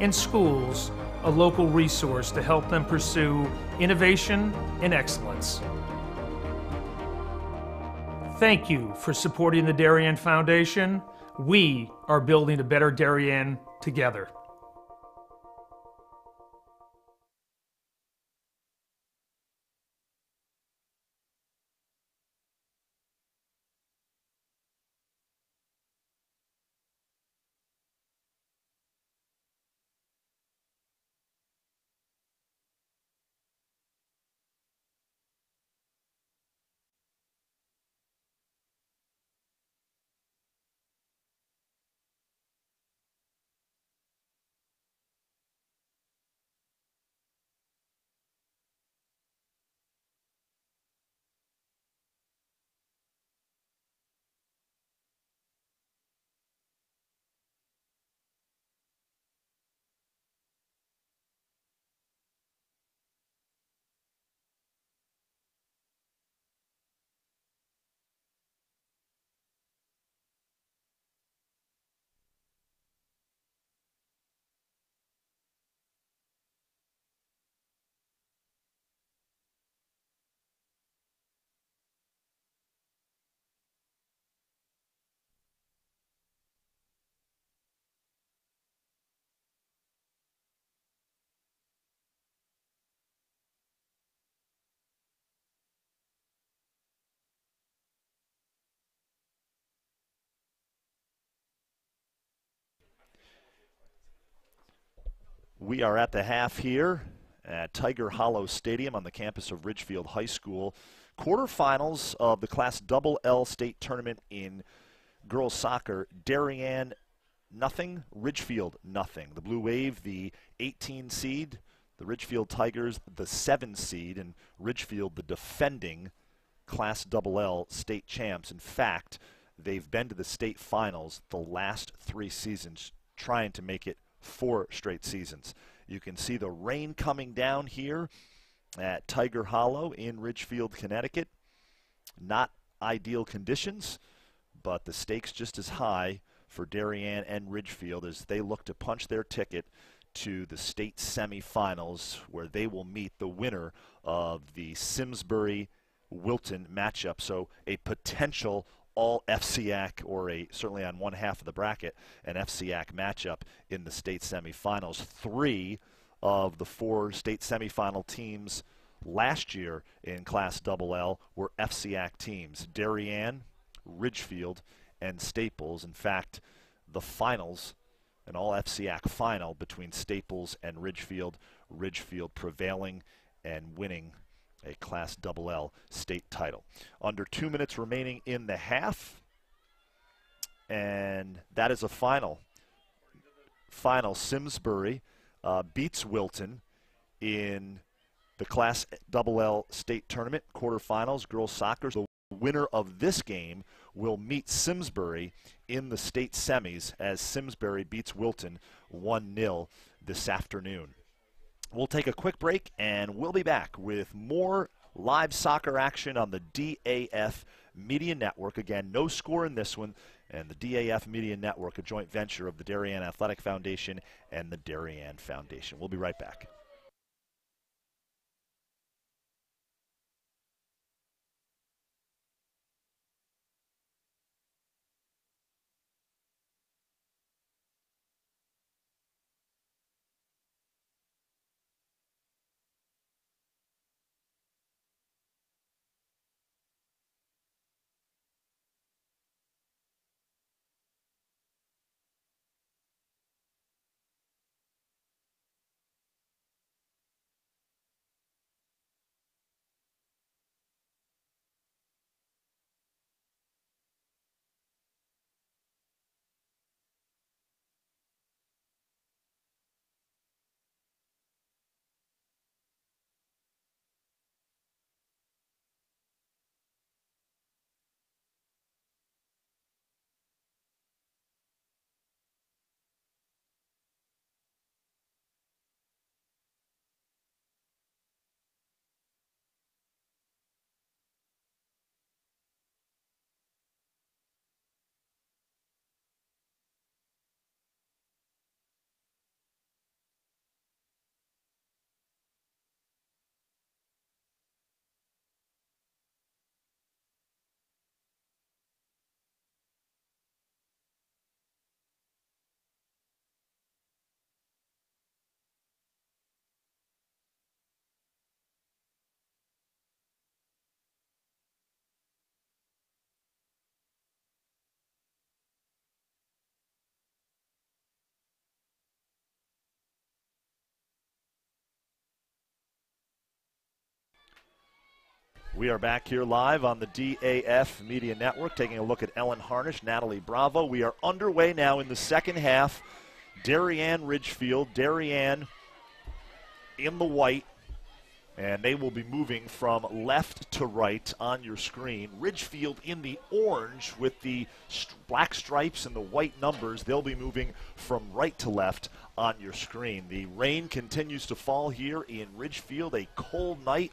and schools a local resource to help them pursue innovation and excellence. Thank you for supporting the Darien Foundation. We are building a better Darien together. We are at the half here at Tiger Hollow Stadium on the campus of Ridgefield High School. Quarterfinals of the Class L state tournament in girls soccer. Darien nothing, Ridgefield nothing. The Blue Wave, the 18 seed, the Ridgefield Tigers, the 7 seed, and Ridgefield, the defending Class L state champs. In fact, they've been to the state finals the last 3 seasons, trying to make it 4 straight seasons. You can see the rain coming down here at Tiger Hollow in Ridgefield, Connecticut. Not ideal conditions, but the stakes just as high for Darien and Ridgefield as they look to punch their ticket to the state semifinals, where they will meet the winner of the Simsbury-Wilton matchup. So a potential all FCAC, or certainly on one half of the bracket, an FCAC matchup in the state semifinals. 3 of the 4 state semifinal teams last year in Class L were FCAC teams: Darien, Ridgefield, and Staples. In fact, the finals, an all FCAC final between Staples and Ridgefield, Ridgefield prevailing and winning a Class L state title. Under 2 minutes remaining in the half, and that is a final. Simsbury beats Wilton in the Class L state tournament quarterfinals, girls soccer. The winner of this game will meet Simsbury in the state semis as Simsbury beats Wilton 1-0 this afternoon. We'll take a quick break, and we'll be back with more live soccer action on the DAF Media Network. Again, no score in this one, and the DAF Media Network, a joint venture of the Darien Athletic Foundation and the Darien Foundation. We'll be right back. We are back here live on the DAF Media Network, taking a look at Ellen Harnish, Natalie Bravo. We are underway now in the second half. Darien, Ridgefield. Darien in the white, and they will be moving from left to right on your screen. Ridgefield in the orange with the black stripes and the white numbers. They'll be moving from right to left on your screen. The rain continues to fall here in Ridgefield, a cold night,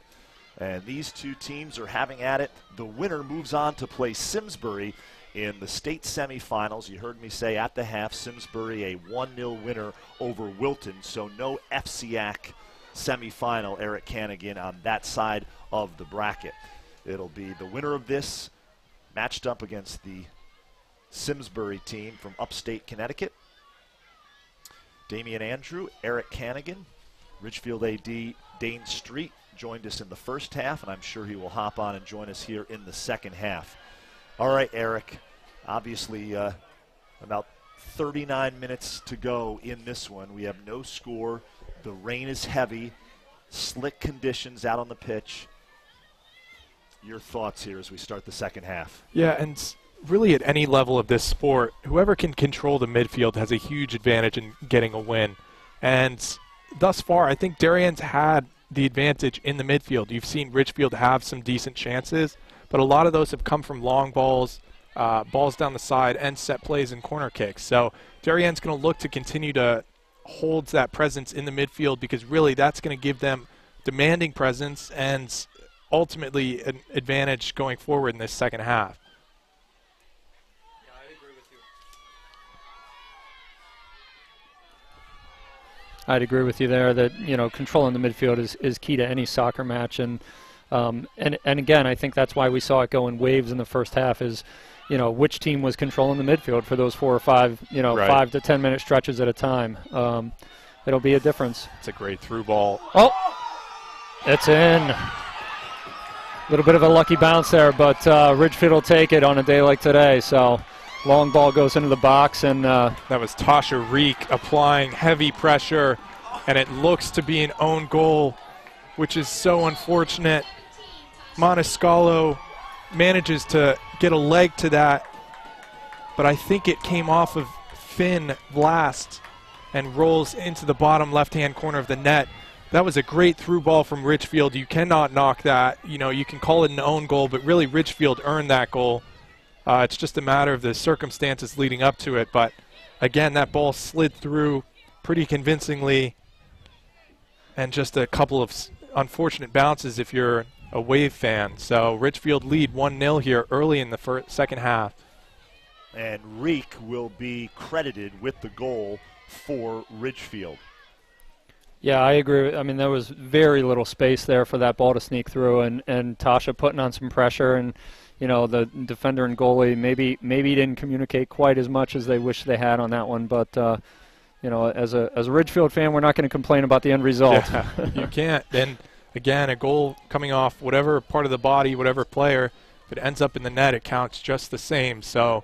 and these two teams are having at it. The winner moves on to play Simsbury in the state semifinals. You heard me say at the half, Simsbury a 1-0 winner over Wilton, so no FCAC semifinal. Eric Cannigan on that side of the bracket. It'll be the winner of this matched up against the Simsbury team from upstate Connecticut. Damian Andrew, Eric Cannigan, Ridgefield AD Dane Street joined us in the first half, and I'm sure he will hop on and join us here in the second half. All right, Eric, obviously about 39 minutes to go in this one. We have no score The rain is heavy, slick conditions out on the pitch. Your thoughts here as we start the second half? Yeah, and really at any level of this sport, whoever can control the midfield has a huge advantage in getting a win. And thus far, I think Darien's had the advantage in the midfield. You've seen Ridgefield have some decent chances, but a lot of those have come from long balls, balls down the side, and set plays and corner kicks. So Darien's going to look to continue to hold that presence in the midfield, because really that's going to give them demanding presence and ultimately an advantage going forward in this second half. Yeah, I agree with you. I'd agree with you there that, you know, controlling the midfield is key to any soccer match, and again, I think that's why we saw it go in waves in the first half, is, you know, which team was controlling the midfield for those 4 or 5, you know, right, 5 to 10 minute stretches at a time. It'll be a difference. It's a great through ball. Oh, it's in. A little bit of a lucky bounce there, but Ridgefield will take it on a day like today. So long ball goes into the box, and that was Tasha Reek applying heavy pressure, and it looks to be an own goal, which is so unfortunate. Maniscalco manages to get a leg to that, but I think it came off of Finn last and rolls into the bottom left-hand corner of the net. That was a great through ball from Ridgefield. You cannot knock that. You know, you can call it an own goal, but really Ridgefield earned that goal. It's just a matter of the circumstances leading up to it. But again, that ball slid through pretty convincingly, and just a couple of unfortunate bounces if you're a Wave fan. So Ridgefield lead 1-0 here early in the second half. And Reek will be credited with the goal for Ridgefield. yeah, I agree. I mean, there was very little space there for that ball to sneak through, and Tasha putting on some pressure, and, you know, the defender and goalie maybe didn't communicate quite as much as they wish they had on that one. But you know, as a Ridgefield fan, we're not going to complain about the end result. Yeah, you can't. And again, a goal coming off whatever part of the body, whatever player, if it ends up in the net, it counts just the same. So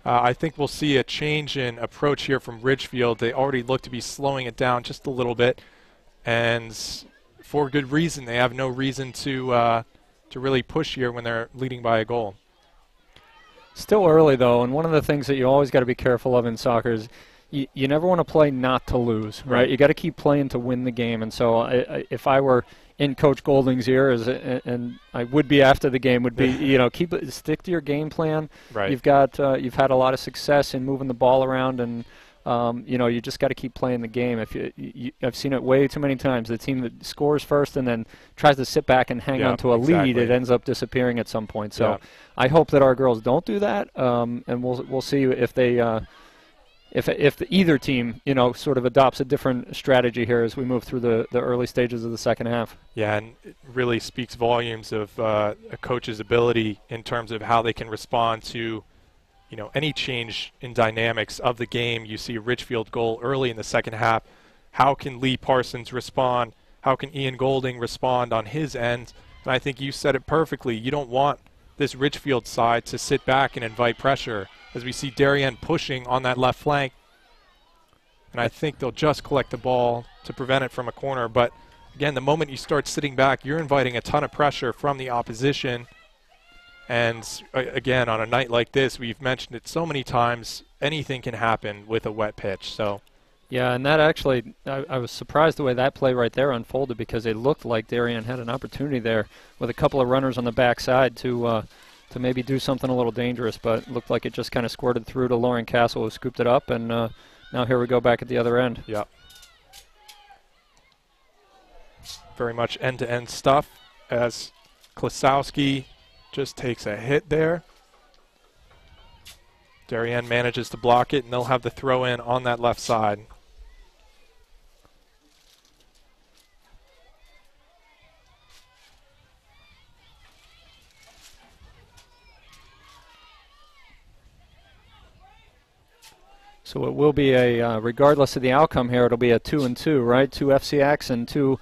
I think we'll see a change in approach here from Ridgefield. They already look to be slowing it down just a little bit, and for good reason. They have no reason to really push here when they're leading by a goal. Still early, though, and one of the things that you always got to be careful of in soccer is you never want to play not to lose, right? You got to keep playing to win the game. And so if I were in Coach Golding's ears, and I would be after the game, would be, you know, stick to your game plan. Right. You've had a lot of success in moving the ball around, and you know, you just got to keep playing the game. I've seen it way too many times. The team that scores first and then tries to sit back and hang on to a lead, it ends up disappearing at some point. So I hope that our girls don't do that, and we'll see if they. If either team, you know, sort of adopts a different strategy here as we move through the early stages of the second half. Yeah, and it really speaks volumes of a coach's ability in terms of how they can respond to, you know, any change in dynamics of the game. You see a Ridgefield goal early in the second half. How can Lee Parsons respond? How can Ian Golding respond on his end? And I think you said it perfectly. You don't want this Ridgefield side to sit back and invite pressure, as we see Darien pushing on that left flank. And I think they'll just collect the ball to prevent it from a corner. But again, the moment you start sitting back, you're inviting a ton of pressure from the opposition. And again, on a night like this, we've mentioned it so many times, anything can happen with a wet pitch. So, yeah, and that actually, I was surprised the way that play right there unfolded, because it looked like Darien had an opportunity there with a couple of runners on the backside to maybe do something a little dangerous, but it looked like it just kind of squirted through to Lauren Castle, who scooped it up, and now here we go back at the other end. Yeah. Very much end-to-end stuff, as Klasowski just takes a hit there. Darien manages to block it, and they'll have the throw in on that left side. So it will be a, regardless of the outcome here, it'll be a 2-2, right? 2 FCX and two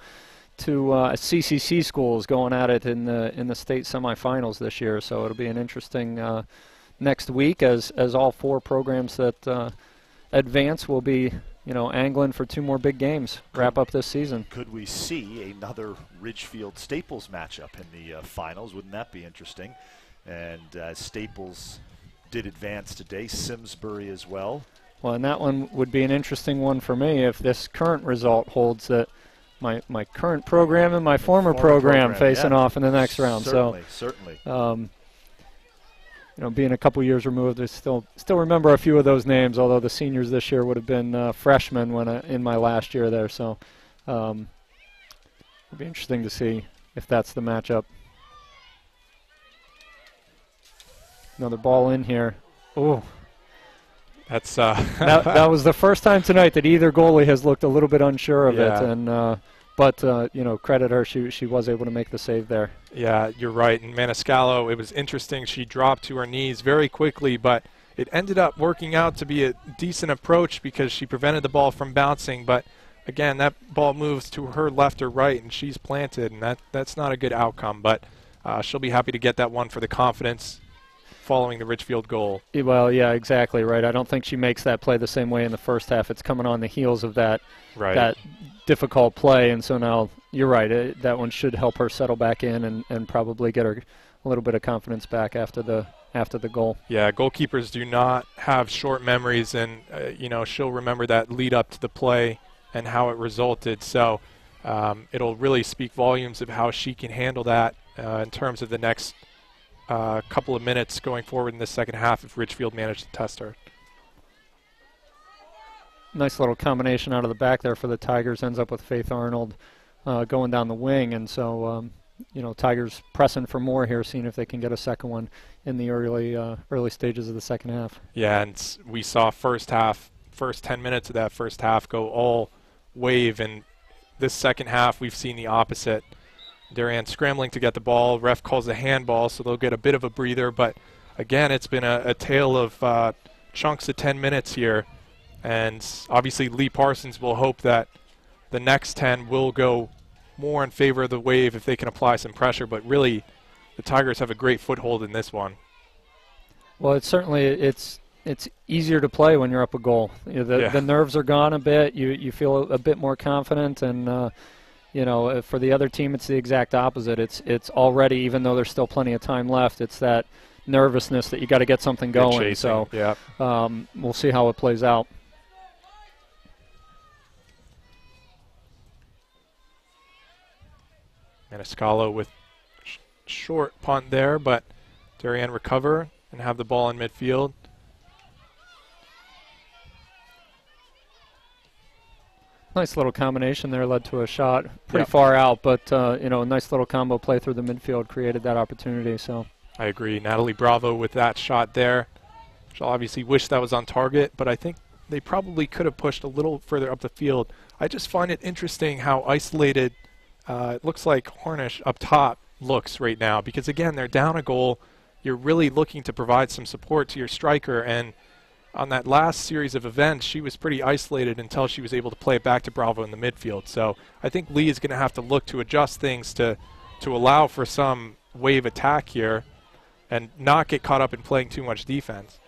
CCC schools going at it in the state semifinals this year. So it'll be an interesting next week as all 4 programs that advance will be angling for 2 more big games, wrap up this season. Could we see another Ridgefield Staples matchup in the finals? Wouldn't that be interesting? And Staples did advance today, Simsbury as well. Well, and that one would be an interesting one for me if this current result holds, that my current program and my former program facing off in the next round. Certainly. Being a couple years removed, I still remember a few of those names, although the seniors this year would have been freshmen when in my last year there. So it'll be interesting to see if that's the matchup. Another ball in here. Oh, that's that was the first time tonight that either goalie has looked a little bit unsure of it, and but credit her, she was able to make the save there. Yeah, you're right. And Maniscalco, it was interesting. She dropped to her knees very quickly, but it ended up working out to be a decent approach because she prevented the ball from bouncing. But again, that ball moves to her left or right, and she's planted, and that's not a good outcome. But she'll be happy to get that one for the confidence following the Ridgefield goal. Well, yeah, exactly right. I don't think she makes that play the same way in the first half. It's coming on the heels of that difficult play, and so now you're right. That one should help her settle back in and probably get her a little bit of confidence back after the goal. Yeah, goalkeepers do not have short memories, and she'll remember that lead up to the play and how it resulted. So it'll really speak volumes of how she can handle that in terms of the next couple of minutes going forward in the second half if Ridgefield managed to test her. Nice little combination out of the back there for the Tigers. Ends up with Faith Arnold going down the wing, and so Tigers pressing for more here, seeing if they can get a second one in the early stages of the second half. Yeah, and we saw first 10 minutes of that first half go all wave, and this second half we've seen the opposite. Darien scrambling to get the ball. Ref calls a handball, so they'll get a bit of a breather. But again, it's been a tale of chunks of 10 minutes here. And obviously Lee Parsons will hope that the next 10 will go more in favor of the Wave if they can apply some pressure. But really, the Tigers have a great foothold in this one. Well, it's easier to play when you're up a goal. The nerves are gone a bit. You feel a bit more confident, and for the other team, it's the exact opposite. It's already, even though there's still plenty of time left, it's that nervousness that you got to get something going. So we'll see how it plays out. Maniscalco with short punt there, but Darien recover and have the ball in midfield. Nice little combination there, led to a shot pretty far out, but a nice little combo play through the midfield created that opportunity. So I agree. Natalie Bravo with that shot there. She'll obviously wish that was on target, but I think they probably could have pushed a little further up the field. I just find it interesting how isolated it looks like Hornish up top looks right now, because again, they're down a goal. You're really looking to provide some support to your striker, and on that last series of events, she was pretty isolated until she was able to play it back to Bravo in the midfield. So I think Lee is going to have to look to adjust things to allow for some Wave attack here and not get caught up in playing too much defense.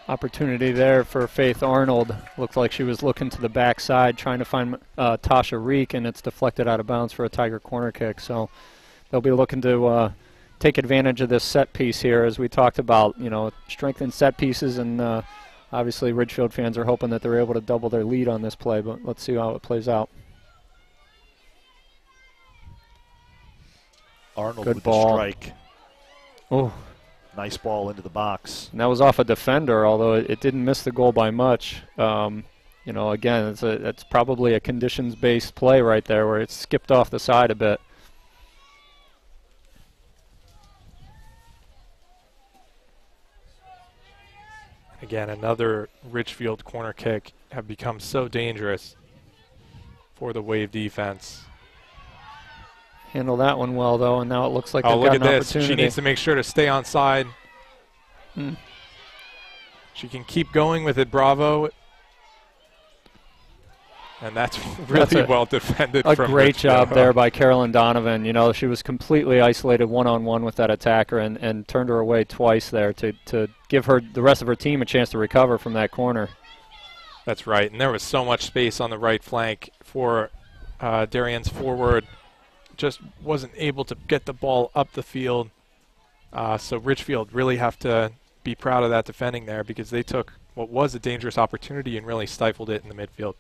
Opportunity there for Faith Arnold. Looked like she was looking to the backside, trying to find Tasha Reek, and it's deflected out of bounds for a Tiger corner kick. So they'll be looking to take advantage of this set piece here, as we talked about, strengthen set pieces, and obviously Ridgefield fans are hoping that they're able to double their lead on this play, but let's see how it plays out. Arnold Good with ball. the strike. Oh. Nice ball into the box. And that was off a defender, although it didn't miss the goal by much. Again, it's probably a conditions-based play right there where it's skipped off the side a bit. Again, another Ridgefield corner kick have become so dangerous for the Wave defense. Handle that one well, though, and now it looks like they've look got at an this. opportunity. She needs to make sure to stay on side. She can keep going with it, Bravo. And that's really well defended. A from great job Ridgefield. there by Carolyn Donovan. She was completely isolated one-on-one with that attacker and turned her away twice there to give her the rest of her team a chance to recover from that corner. That's right, and there was so much space on the right flank for Darien's forward. Just wasn't able to get the ball up the field. So Ridgefield really have to be proud of that defending there, because they took what was a dangerous opportunity and really stifled it in the midfield.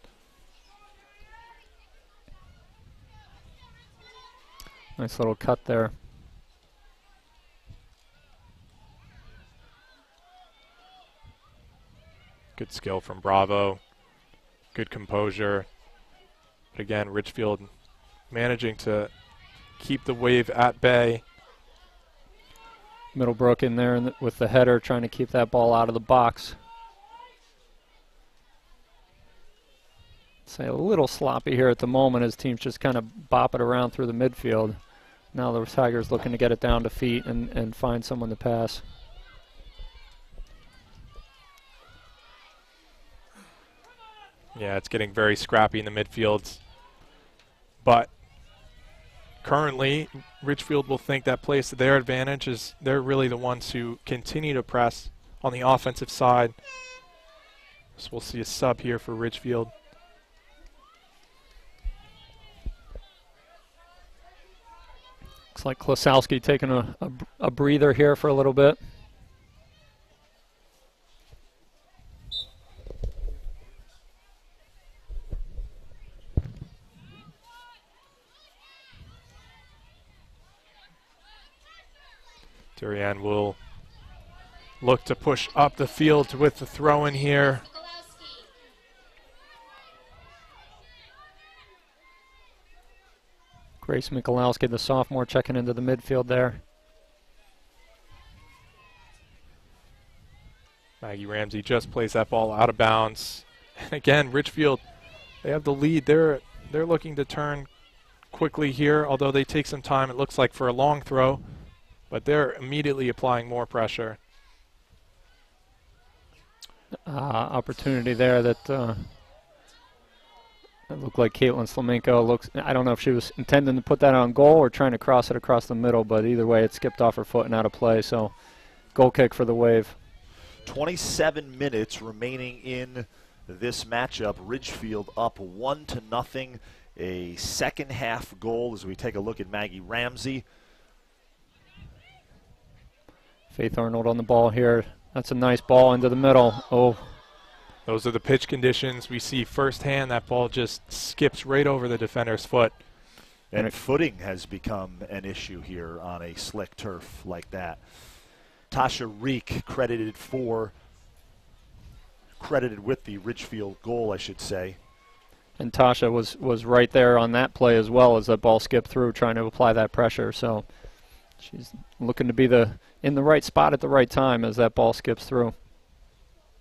Nice little cut there. Good skill from Bravo. Good composure. But again, Ridgefield managing to keep the wave at bay. Middlebrook in there with the header, trying to keep that ball out of the box. Say a little sloppy here at the moment as teams just kind of bop it around through the midfield. Now the Tigers looking to get it down to feet and find someone to pass. Yeah, it's getting very scrappy in the midfields. But currently, Ridgefield will think that plays to their advantage, as they're really the ones who continue to press on the offensive side. So we'll see a sub here for Ridgefield. Looks like Klosowski taking a breather here for a little bit. Darien will look to push up the field with the throw in here. Grace Michalowski, the sophomore, checking into the midfield there. Maggie Ramsey just plays that ball out of bounds. And again, Ridgefield, they have the lead. They're looking to turn quickly here, although they take some time, it looks like, for a long throw. But they're immediately applying more pressure. Opportunity there that it looked like Caitlin Slamenko looks. I don't know if she was intending to put that on goal or trying to cross it across the middle, but either way, it skipped off her foot and out of play. So, goal kick for the Wave. 27 minutes remaining in this matchup. Ridgefield up 1-0. A second half goal as we take a look at Maggie Ramsey. Faith Arnold on the ball here. That's a nice ball into the middle. Oh. Those are the pitch conditions we see firsthand. That ball just skips right over the defender's foot. And footing has become an issue here on a slick turf like that. Tasha Reek credited with the Ridgefield goal, I should say. And Tasha was right there on that play as well as that ball skipped through, trying to apply that pressure. So she's looking to be in the right spot at the right time as that ball skips through.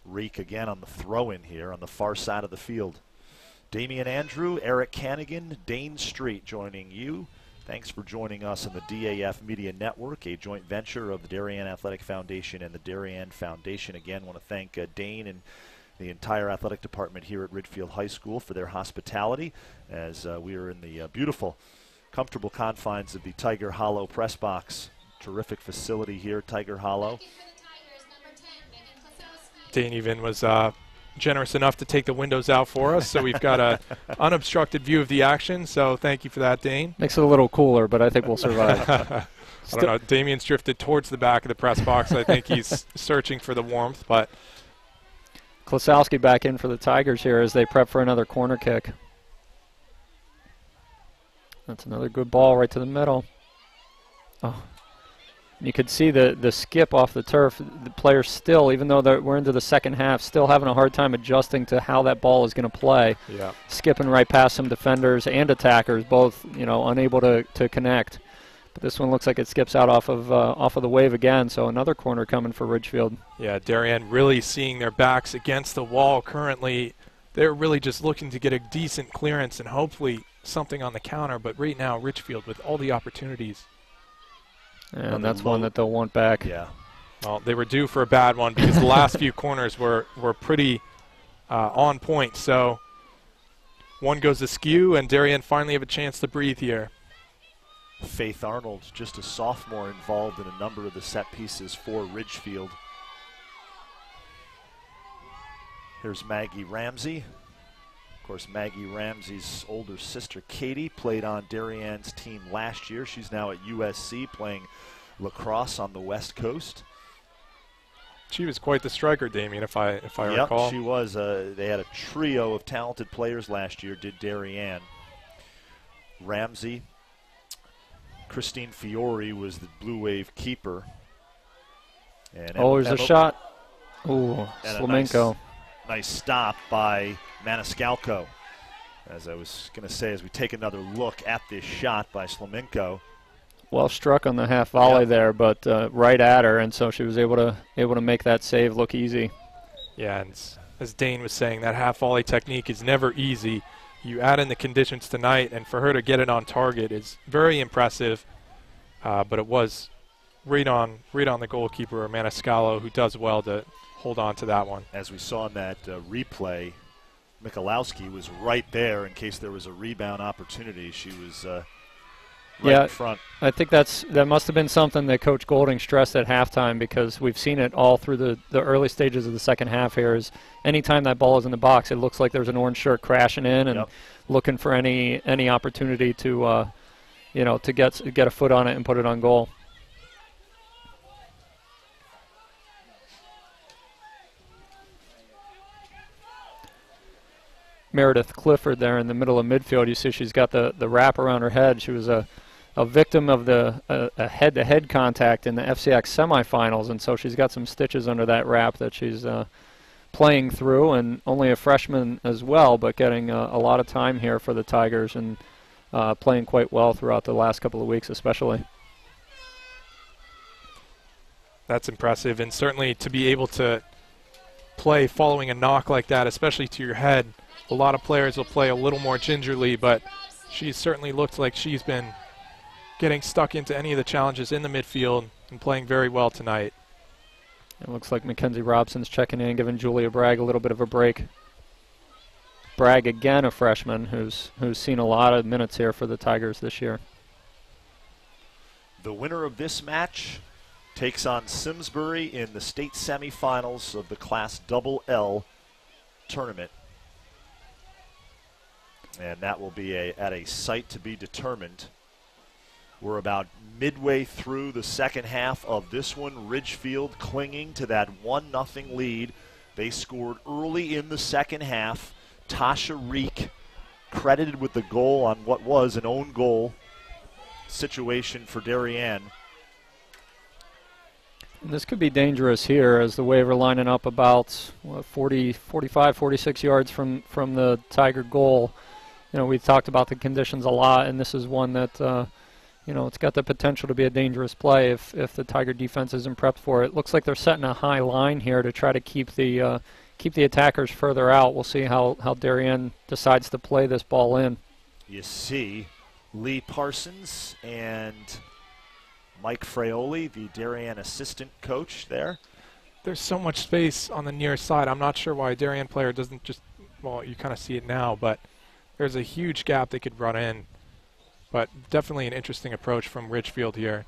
Reek again on the throw-in here on the far side of the field. Damian Andrew, Eric Cannigan, Dane Street joining you. Thanks for joining us on the DAF Media Network, a joint venture of the Darien Athletic Foundation and the Darien Foundation. Again, want to thank Dane and the entire athletic department here at Ridgefield High School for their hospitality as we are in the beautiful, comfortable confines of the Tiger Hollow press box. Terrific facility here, Tiger Hollow. Dane even was generous enough to take the windows out for us, so we've got a unobstructed view of the action. So thank you for that, Dane. Makes it a little cooler, but I think we'll survive. I don't know. Damien's drifted towards the back of the press box. I think he's searching for the warmth, but Klosowski back in for the Tigers here as they prep for another corner kick. That's another good ball right to the middle. Oh. You could see the skip off the turf. The players still, even though we're into the second half, still having a hard time adjusting to how that ball is going to play. Yeah. Skipping right past some defenders and attackers, both unable to connect. But this one looks like it skips out off of the Wave again. So another corner coming for Ridgefield. Yeah, Darien really seeing their backs against the wall currently. They're really just looking to get a decent clearance and hopefully something on the counter. But right now, Ridgefield with all the opportunities. And that's one that they'll want back. Yeah. Well, they were due for a bad one because the last few corners were pretty on point. So one goes askew, and Darien finally have a chance to breathe here. Faith Arnold, just a sophomore, involved in a number of the set pieces for Ridgefield. Here's Maggie Ramsey. Of course, Maggie Ramsey's older sister, Katie, played on Darien's team last year. She's now at USC playing lacrosse on the West Coast. She was quite the striker, Damien, if I recall. Yep, she was. They had a trio of talented players last year, did Darien. Ramsey. Christine Fiore was the Blue Wave keeper. And there's a shot. Ooh, Slamenko. Nice stop by Maniscalco. As I was going to say, as we take another look at this shot by Slamenko. Well struck on the half volley there, but right at her, and so she was able to make that save look easy. Yeah, and as Dane was saying, that half volley technique is never easy. You add in the conditions tonight, and for her to get it on target is very impressive. But it was right on the goalkeeper, Maniscalco, who does well to hold on to that one. As we saw in that replay, Michalowski was right there in case there was a rebound opportunity. She was right in front. I think that must have been something that Coach Golding stressed at halftime, because we've seen it all through the early stages of the second half here. Is anytime that ball is in the box, it looks like there's an orange shirt crashing in and looking for any opportunity to to get a foot on it and put it on goal. Meredith Clifford there in the middle of midfield. You see she's got the wrap around her head. She was a victim of a head-to-head contact in the FCX semifinals, and so she's got some stitches under that wrap that she's playing through, and only a freshman as well, but getting a lot of time here for the Tigers and playing quite well throughout the last couple of weeks especially. That's impressive, and certainly to be able to play following a knock like that, especially to your head. A lot of players will play a little more gingerly, but she certainly looked like she's been getting stuck into any of the challenges in the midfield and playing very well tonight. It looks like Mackenzie Robson's checking in, giving Julia Bragg a little bit of a break. Bragg, again, a freshman who's seen a lot of minutes here for the Tigers this year. The winner of this match takes on Simsbury in the state semifinals of the Class L tournament. And that will be at a site to be determined. We're about midway through the second half of this one. Ridgefield clinging to that 1-0 lead. They scored early in the second half. Tasha Reek credited with the goal on what was an own goal situation for Darien. This could be dangerous here, as the Wave are lining up about 45, 46 yards from the Tiger goal. We've talked about the conditions a lot, and this is one that, it's got the potential to be a dangerous play if the Tiger defense isn't prepped for it. Looks like they're setting a high line here to try to keep the attackers further out. We'll see how Darien decides to play this ball in. You see Lee Parsons and Mike Fraioli, the Darien assistant coach there. There's so much space on the near side. I'm not sure why a Darien player doesn't just, well, you kind of see it now, but there's a huge gap they could run in. But definitely an interesting approach from Ridgefield here.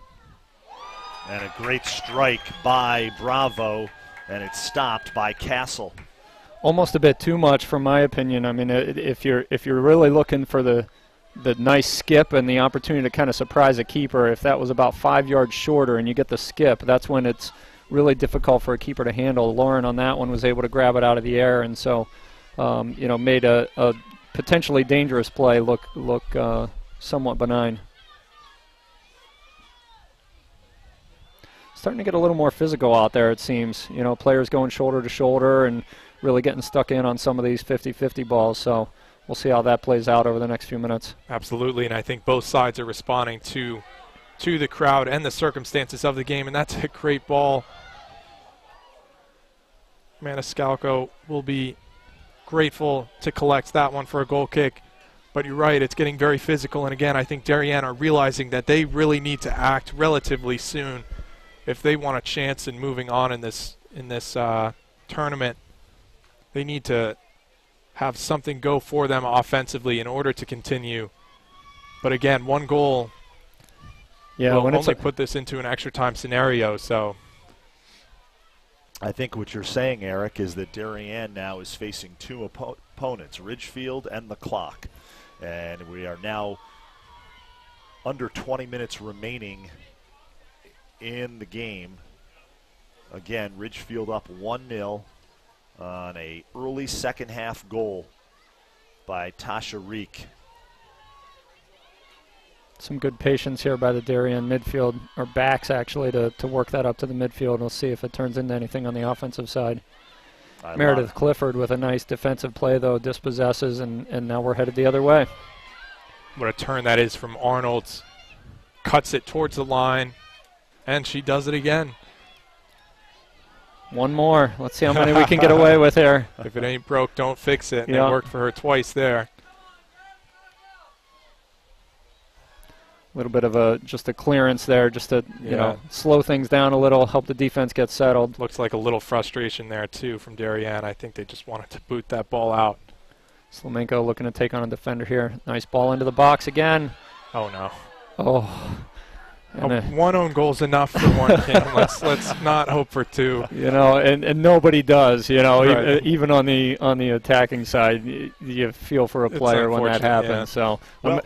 And a great strike by Bravo, and it's stopped by Castle. Almost a bit too much, from my opinion. I mean, if you're really looking for the nice skip and the opportunity to kind of surprise a keeper, if that was about 5 yards shorter and you get the skip, that's when it's really difficult for a keeper to handle. Lauren on that one was able to grab it out of the air, and so made a potentially dangerous play look somewhat benign. Starting to get a little more physical out there, it seems. Players going shoulder to shoulder and really getting stuck in on some of these 50-50 balls. So we'll see how that plays out over the next few minutes. Absolutely, and I think both sides are responding to the crowd and the circumstances of the game, and that's a great ball. Maniscalco will be grateful to collect that one for a goal kick. But you're right, it's getting very physical, and again, I think Darien are realizing that they really need to act relatively soon if they want a chance in moving on in this tournament. They need to have something go for them offensively in order to continue. But again, one goal will only put this into an extra time scenario. So I think what you're saying, Eric, is that Darien now is facing two opponents, Ridgefield and the clock. And we are now under 20 minutes remaining in the game. Again, Ridgefield up 1-0 on a early second half goal by Tasha Reek. Some good patience here by the Darien midfield, or backs actually, to work that up to the midfield. We'll see if it turns into anything on the offensive side. Meredith Clifford with a nice defensive play, though, dispossesses, and now we're headed the other way. What a turn that is from Arnold's. Cuts it towards the line, and she does it again. One more. Let's see how many we can get away with here. If it ain't broke, don't fix it. Yeah. It worked for her twice there. A little bit of just a clearance there, just to you know, slow things down a little, help the defense get settled. Looks like a little frustration there too from Darien. I think they just wanted to boot that ball out. Slamenko looking to take on a defender here. Nice ball into the box again. Oh no. Oh. One own goal's enough for one, Kim. Let's not hope for two. You know, and nobody does. You know, Right. even on the attacking side, you feel for a player when that happens. Yeah. So, Well,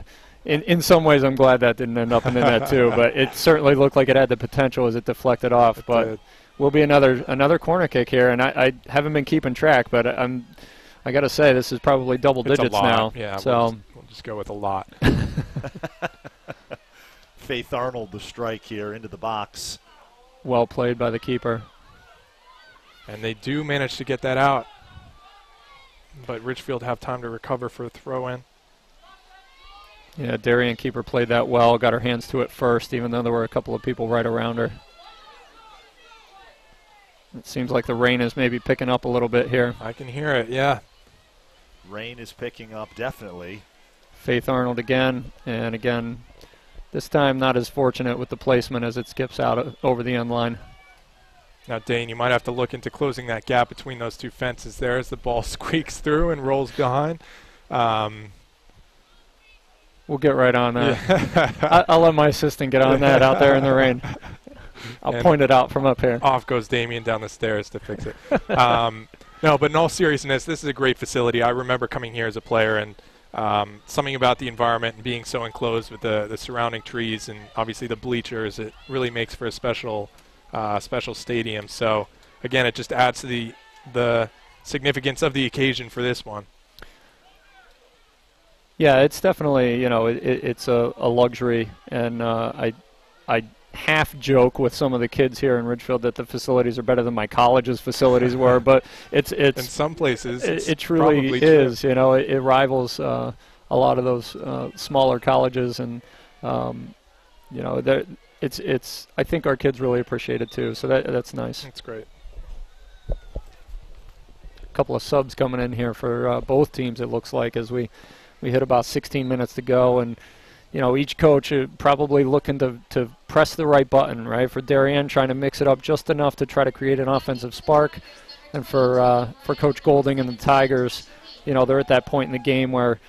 in some ways, I'm glad that didn't end up in the net too. But it certainly looked like it had the potential as it deflected off. But will be another corner kick here, and I haven't been keeping track, but I got to say this is probably double digits now. Yeah. So we'll just go with a lot. Faith Arnold, the strike here into the box. well played by the keeper. And they do manage to get that out. But Ridgefield have time to recover for a throw-in. Yeah, Darien keeper played that well, got her hands to it first, even though there were a couple of people right around her. It seems like the rain is maybe picking up a little bit here. I can hear it, yeah. Rain is picking up, definitely. Faith Arnold again, and again, this time not as fortunate with the placement as it skips out over the end line. Now, Dane, you might have to look into closing that gap between those two fences there as the ball squeaks through and rolls behind. We'll get right on that. I'll let my assistant get on that out there in the rain. I'll point it out from up here. Off goes Damien down the stairs to fix it. No, but in all seriousness, this is a great facility. I remember coming here as a player, and something about the environment and being so enclosed with the surrounding trees and obviously the bleachers, it really makes for a special stadium. So, again, it just adds to the significance of the occasion for this one. Yeah, it's definitely, it's a luxury, and I half joke with some of the kids here in Ridgefield that the facilities are better than my college's facilities were, but it's in some places it truly is. True. It rivals a lot of those smaller colleges, and it's I think our kids really appreciate it too. So that's nice. That's great. A couple of subs coming in here for both teams. It looks like as we hit about 16 minutes to go, and each coach probably looking to press the right button, right? For Darien, trying to mix it up just enough to try to create an offensive spark, and for Coach Golding and the Tigers, they're at that point in the game where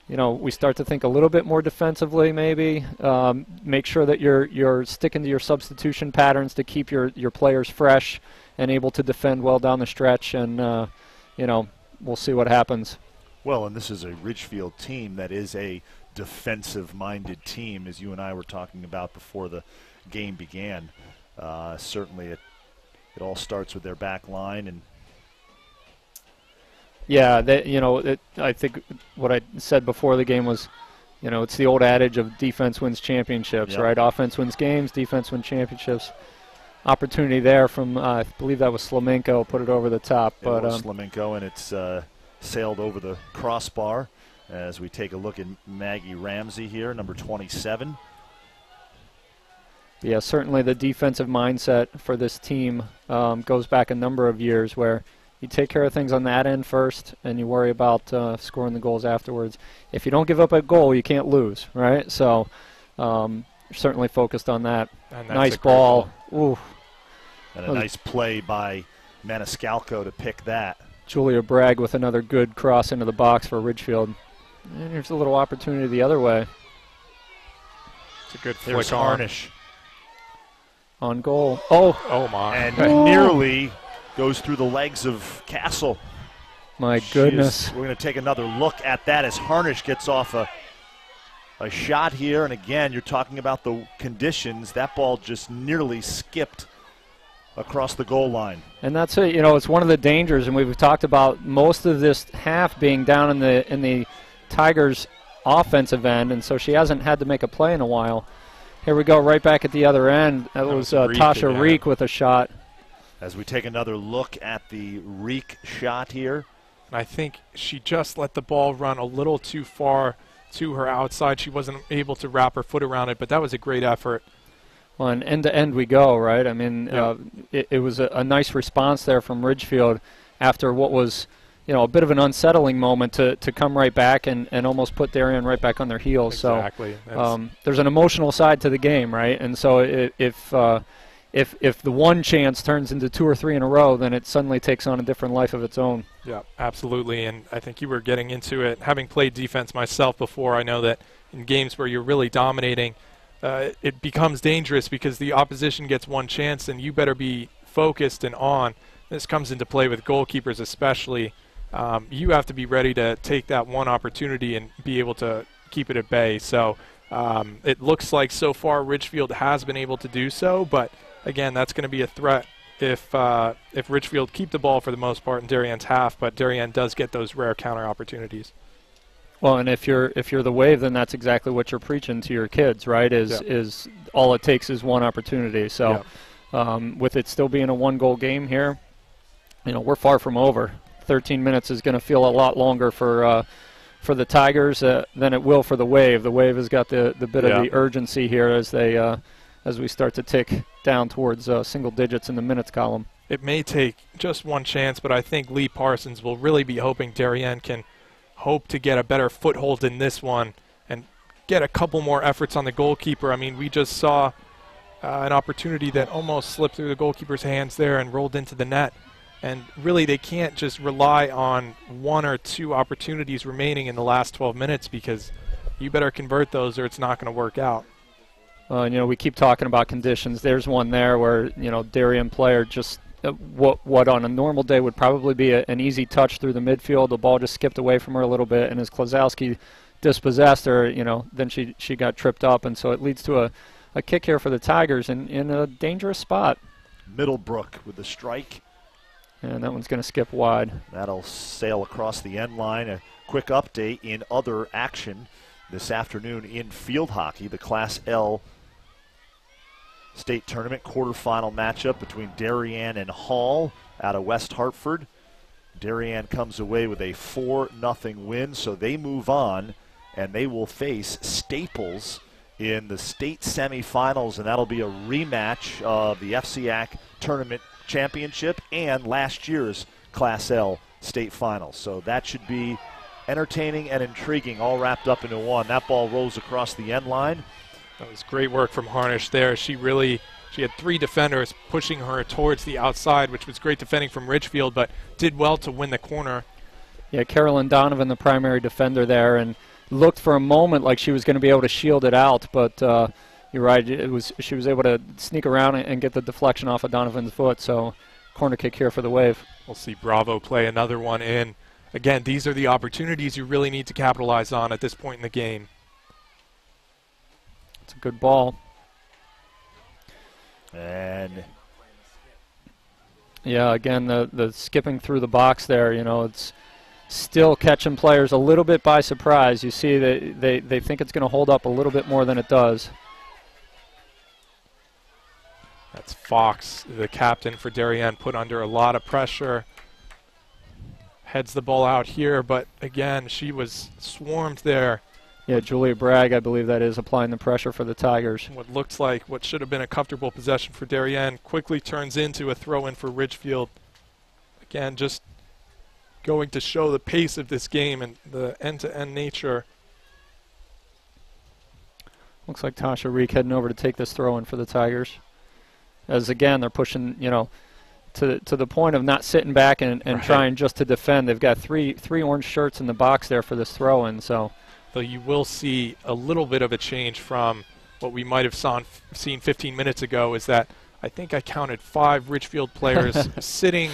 we start to think a little bit more defensively, maybe make sure that you're sticking to your substitution patterns to keep your players fresh and able to defend well down the stretch, and we'll see what happens. Well, and this is a Ridgefield team that is a defensive-minded team, as you and I were talking about before the game began. Certainly it all starts with their back line. And yeah, I think what I said before the game was, it's the old adage of defense wins championships, yep. Right? Offense wins games, defense wins championships. Opportunity there from, I believe that was Slamenko, put it over the top. It was Slamenko, and it's sailed over the crossbar as we take a look at Maggie Ramsey here, number 27. Yeah, certainly the defensive mindset for this team goes back a number of years where you take care of things on that end first and you worry about scoring the goals afterwards. If you don't give up a goal, you can't lose, right? So certainly focused on that. Nice ball. Ooh. And a nice play by Maniscalco to pick that. Julia Bragg with another good cross into the box for Ridgefield. And here's a little opportunity the other way. It's a good There's flick Harnish. On goal. Oh my. And nearly goes through the legs of Castle. My goodness. We're going to take another look at that as Harnish gets off a shot here. And again, you're talking about the conditions. That ball just nearly skipped across the goal line. And that's it. You know, it's one of the dangers, and we've talked about most of this half being down in the Tigers' offensive end, and so she hasn't had to make a play in a while. Here we go, right back at the other end. That was Tasha Reek with a shot. As we take another look at the Reek shot here. I think she just let the ball run a little too far to her outside. She wasn't able to wrap her foot around it, but that was a great effort. Well, and end to end we go, right? I mean, Yeah. It was a nice response there from Ridgefield after what was, you know, a bit of an unsettling moment to come right back and almost put Darien right back on their heels. Exactly. So there's an emotional side to the game, right? And so if the one chance turns into 2 or 3 in a row, then it suddenly takes on a different life of its own. Yeah, absolutely. And I think you were getting into it. Having played defense myself before, I know that in games where you're really dominating, it becomes dangerous because the opposition gets one chance and you better be focused and on. This comes into play with goalkeepers especially. You have to be ready to take that one opportunity and be able to keep it at bay. So it looks like so far Ridgefield has been able to do so, but again, that's going to be a threat if Ridgefield keep the ball for the most part in Darien's half, but Darien does get those rare counter opportunities. Well, and if you're the Wave, then that's exactly what you're preaching to your kids, right? Is all it takes is one opportunity. So with it still being a 1-goal game here, you know, we're far from over. 13 minutes is going to feel a lot longer for the Tigers than it will for the Wave. The Wave has got the bit of the urgency here as they as we start to tick down towards single digits in the minutes column. It may take just one chance, but I think Lee Parsons will really be hoping Darien can hope to get a better foothold in this one and get a couple more efforts on the goalkeeper. I mean, we just saw an opportunity that almost slipped through the goalkeeper's hands there and rolled into the net. And really, they can't just rely on 1 or 2 opportunities remaining in the last 12 minutes because you better convert those or it's not going to work out. You know, we keep talking about conditions. There's one there where, you know, Darien player just what on a normal day would probably be an easy touch through the midfield. The ball just skipped away from her a little bit, and as Klazowski dispossessed her, you know, then she got tripped up, and so it leads to a kick here for the Tigers in a dangerous spot. Middlebrook with the strike. And that one's going to skip wide. That'll sail across the end line. A quick update in other action this afternoon in field hockey. The Class L state tournament quarterfinal matchup between Darien and Hall out of West Hartford. Darien comes away with a 4-0 win, so they move on, and they will face Staples in the state semifinals, and that'll be a rematch of the FCAC tournament championship and last year's Class L state finals. So that should be entertaining and intriguing, all wrapped up into one. That ball rolls across the end line. That was great work from Harnish there. She had 3 defenders pushing her towards the outside, which was great defending from Ridgefield, but did well to win the corner. Yeah, Carolyn Donovan, the primary defender there, and looked for a moment like she was going to be able to shield it out, but you're right, she was able to sneak around and get the deflection off of Donovan's foot, so corner kick here for the Wave. We'll see Bravo play another one in. Again, these are the opportunities you really need to capitalize on at this point in the game. It's a good ball. And yeah, again, the skipping through the box there, you know, it's still catching players a little bit by surprise. You see that they think it's going to hold up a little bit more than it does. That's Fox, the captain for Darien, put under a lot of pressure. Heads the ball out here, but again, she was swarmed there. Yeah, Julia Bragg, I believe that is, applying the pressure for the Tigers. What looks like what should have been a comfortable possession for Darien quickly turns into a throw-in for Ridgefield. Again, just going to show the pace of this game and the end-to-end nature. Looks like Tasha Reek heading over to take this throw-in for the Tigers. As again, they're pushing, you know, to the point of not sitting back and trying just to defend. They've got three orange shirts in the box there for this throw-in. So, though you will see a little bit of a change from what we might have seen 15 minutes ago, is that I think I counted 5 Ridgefield players sitting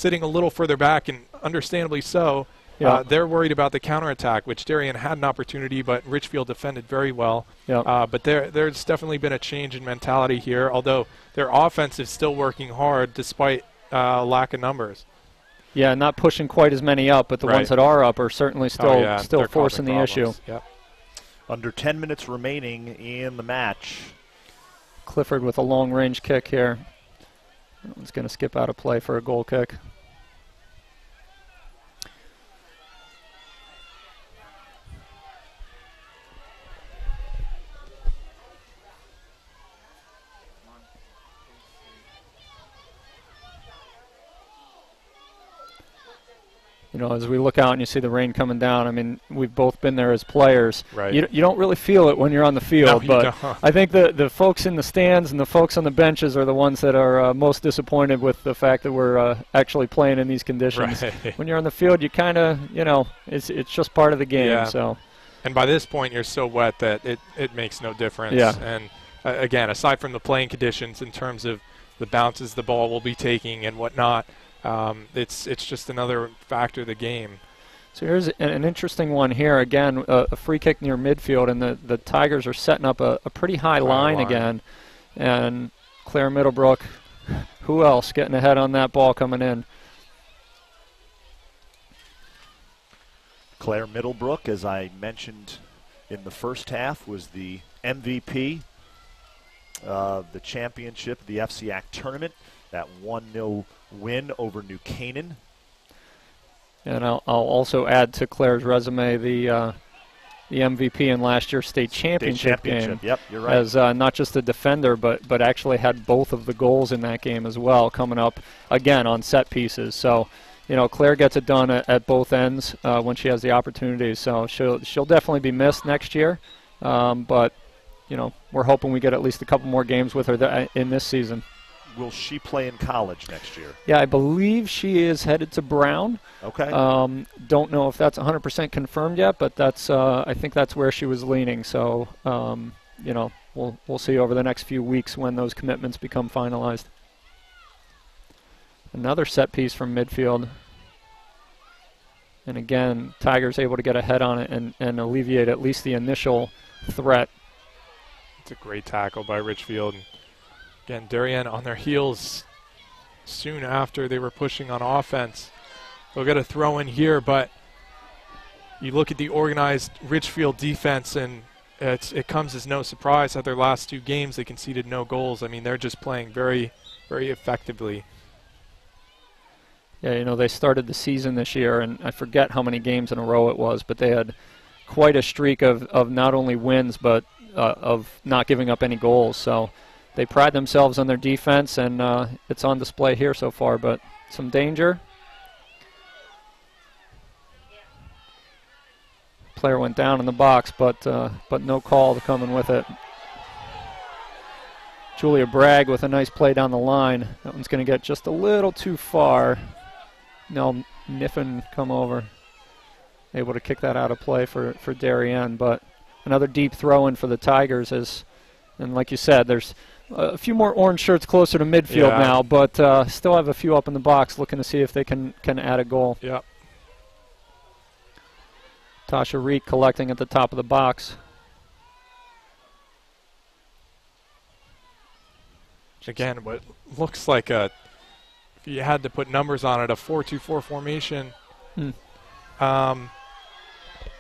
a little further back, and understandably so. Yeah. They're worried about the counterattack, which Darien had an opportunity, but Ridgefield defended very well. Yeah. But there's definitely been a change in mentality here, although their offense is still working hard despite lack of numbers. Yeah, not pushing quite as many up, but the ones that are up are certainly still they're forcing the causing issue. problems. Yep. Under 10 minutes remaining in the match. Clifford with a long-range kick here. That one's going to skip out of play for a goal kick. You know, as we look out and you see the rain coming down, I mean, we've both been there as players. Right. You don't really feel it when you're on the field, No, you but don't. I think the folks in the stands and the folks on the benches are the ones that are most disappointed with the fact that we're actually playing in these conditions. Right. When you're on the field, you kind of, you know, it's just part of the game. Yeah. So. And by this point, you're so wet that it makes no difference. Yeah. And again, aside from the playing conditions in terms of the bounces the ball will be taking and whatnot, it's just another factor of the game. So here's an interesting one here. Again, a free kick near midfield, and the Tigers are setting up a pretty high line again. And Claire Middlebrook, who else getting ahead on that ball coming in? Claire Middlebrook, as I mentioned in the first half, was the MVP of the championship, the FCAC tournament, that 1-0 win over New Canaan. And I'll also add to Claire's resume the MVP in last year's state championship game. Yep, you're right. As not just a defender, but actually had both of the goals in that game as well, coming up again on set pieces. So, you know, Claire gets it done at both ends when she has the opportunity. So she'll definitely be missed next year. But, you know, we're hoping we get at least a couple more games with her in this season. Will she play in college next year? Yeah, I believe she is headed to Brown. Okay. Don't know if that's 100% confirmed yet, but that's I think that's where she was leaning. So, you know, we'll see over the next few weeks when those commitments become finalized. Another set piece from midfield. And again, Tigers able to get ahead on it and alleviate at least the initial threat. It's a great tackle by Ridgefield. Again, Darien on their heels soon after they were pushing on offense. They'll get a throw in here, but you look at the organized Ridgefield defense, and it comes as no surprise that their last 2 games they conceded no goals. I mean, they're just playing very, very effectively. Yeah, you know, they started the season this year, and I forget how many games in a row it was, but they had quite a streak of not only wins, but of not giving up any goals. So they pride themselves on their defense, and it's on display here so far, but some danger. Player went down in the box, but no call coming with it. Julia Bragg with a nice play down the line. That one's going to get just a little too far. No, Niffen come over. Able to kick that out of play for Darien, but another deep throw in for the Tigers. And like you said, there's a few more orange shirts closer to midfield now, but still have a few up in the box looking to see if they can add a goal. Yep. Tasha Reek collecting at the top of the box. Again, what looks like if you had to put numbers on it, a 4-2-4 formation,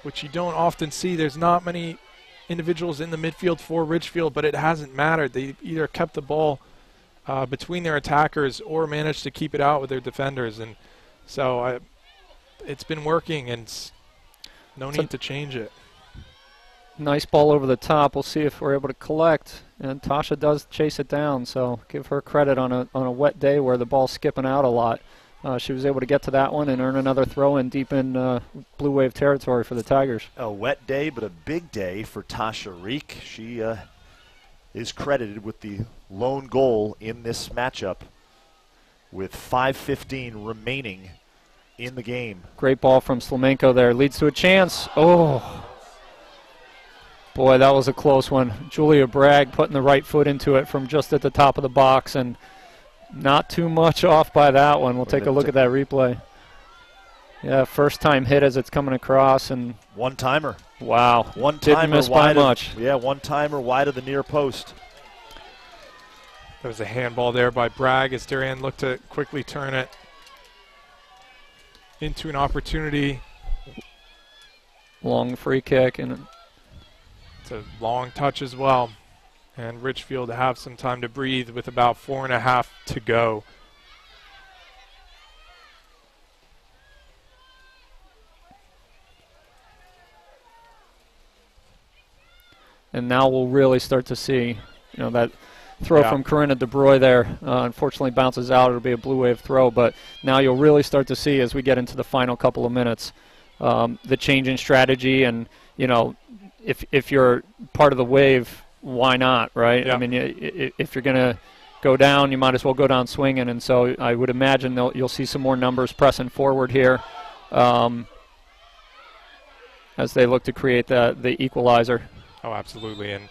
which you don't often see. There's not many individuals in the midfield for Ridgefield, but it hasn't mattered. They either kept the ball between their attackers or managed to keep it out with their defenders. And so it's been working, and no need to change it. Nice ball over the top. We'll see if we're able to collect. And Tasha does chase it down, so give her credit on a wet day where the ball's skipping out a lot. She was able to get to that one and earn another throw in deep in Blue Wave territory for the Tigers. A wet day, but a big day for Tasha Reek. She is credited with the lone goal in this matchup with 5:15 remaining in the game. Great ball from Slamenko there. Leads to a chance. Oh. Boy, that was a close one. Julia Bragg putting the right foot into it from just at the top of the box, and not too much off by that one. We'll take a look at that replay. Yeah, first time hit as it's coming across, and one-timer. Wow. One-timer didn't miss by much. Yeah, one-timer wide of the near post. There was a handball there by Bragg as Darien looked to quickly turn it into an opportunity. Long free kick, and it's a long touch as well. And Ridgefield have some time to breathe with about 4.5 to go. And now we'll really start to see, that throw from Corinna DeBroy there. Unfortunately bounces out. It'll be a blue wave throw, but now you'll really start to see as we get into the final couple of minutes the change in strategy. And, if you're part of the wave, why not, right? Yeah. I mean, if you're going to go down, you might as well go down swinging. And so I would imagine you'll see some more numbers pressing forward here as they look to create the equalizer. Oh, absolutely. And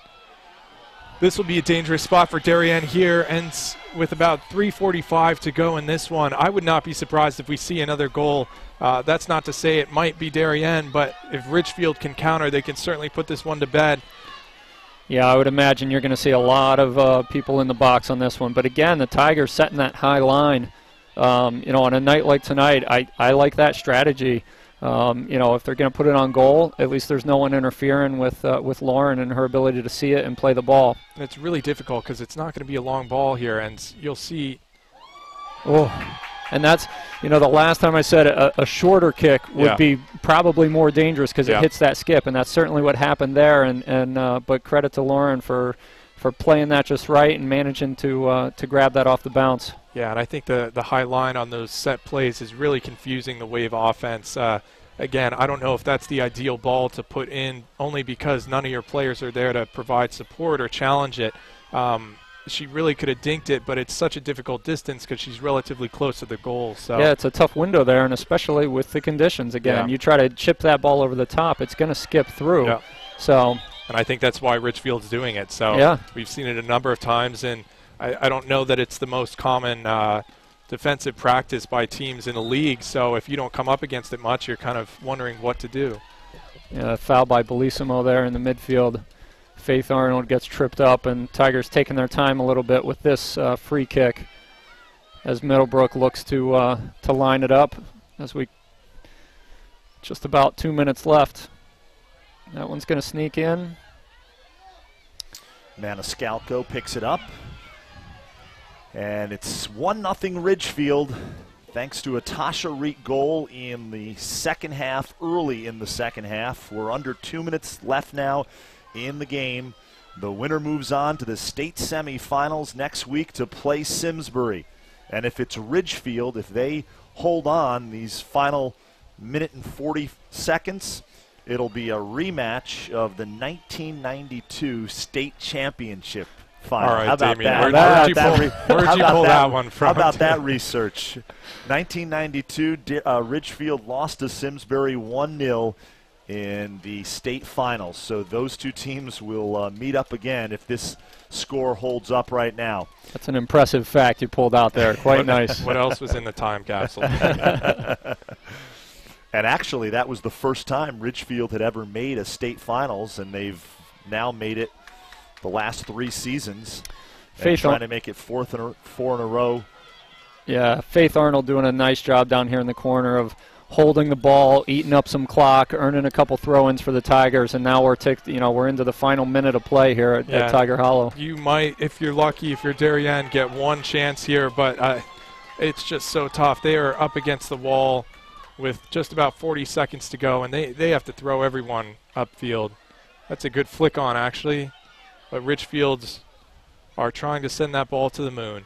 this will be a dangerous spot for Darien here, and with about 3:45 to go in this one, I would not be surprised if we see another goal. That's not to say it might be Darien, but if Ridgefield can counter, they can certainly put this one to bed. Yeah, I would imagine you're going to see a lot of people in the box on this one. But again, the Tigers setting that high line. On a night like tonight, I like that strategy. If they're going to put it on goal, at least there's no one interfering with Lauren and her ability to see it and play the ball. And it's really difficult because it's not going to be a long ball here, and you'll see. Oh, and that's, the last time I said a shorter kick would be probably more dangerous because it hits that skip, and that's certainly what happened there. But credit to Lauren for playing that just right and managing to grab that off the bounce. Yeah, and I think the high line on those set plays is really confusing the Wave offense. Again, I don't know if that's the ideal ball to put in, only because none of your players are there to provide support or challenge it. She really could have dinked it, but it's such a difficult distance because she's relatively close to the goal. So yeah, it's a tough window there, and especially with the conditions. Again, you try to chip that ball over the top, it's going to skip through. Yeah. So, and I think that's why Ridgefield's doing it. So we've seen it a number of times, and I don't know that it's the most common defensive practice by teams in the league. So if you don't come up against it much, you're kind of wondering what to do. Yeah, foul by Bellissimo there in the midfield. Faith Arnold gets tripped up, and Tigers taking their time a little bit with this free kick as Middlebrook looks to line it up as we just about 2 minutes left. That one's going to sneak in. Maniscalco picks it up. And it's 1-0 Ridgefield, thanks to a Tasha Reek goal in the second half, early in the second half. We're under 2 minutes left now in the game. The winner moves on to the state semifinals next week to play Simsbury. And if it's Ridgefield, if they hold on these final minute and 40 seconds, it'll be a rematch of the 1992 state championship final. All right, how about Damien, that? Where'd you pull that one from? How about that research? 1992, Ridgefield lost to Simsbury 1-0 in the state finals. So those two teams will meet up again if this score holds up right now. That's an impressive fact you pulled out there. Quite nice. What else was in the time capsule? And actually, that was the first time Ridgefield had ever made a state finals, and they've now made it the last 3 seasons. Faith trying to make it 4 in a row. Yeah, Faith Arnold doing a nice job down here in the corner of holding the ball, eating up some clock, earning a couple throw-ins for the Tigers, and now we're into the final minute of play here at Tiger Hollow. You might, if you're lucky, if you're Darien, get one chance here, but it's just so tough. They are up against the wall with just about 40 seconds to go, and they have to throw everyone upfield. That's a good flick on, actually. But Ridgefields are trying to send that ball to the moon.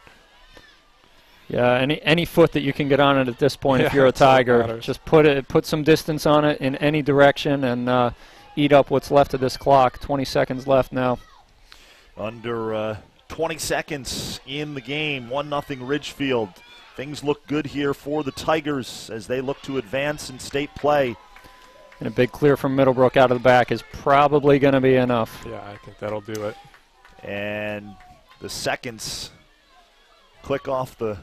Yeah, any foot that you can get on it at this point, if you're a Tiger, just put some distance on it in any direction and eat up what's left of this clock. 20 seconds left now. Under 20 seconds in the game, 1-0 Ridgefield. Things look good here for the Tigers as they look to advance in state play. And a big clear from Middlebrook out of the back is probably going to be enough. Yeah, I think that'll do it. And the seconds click off the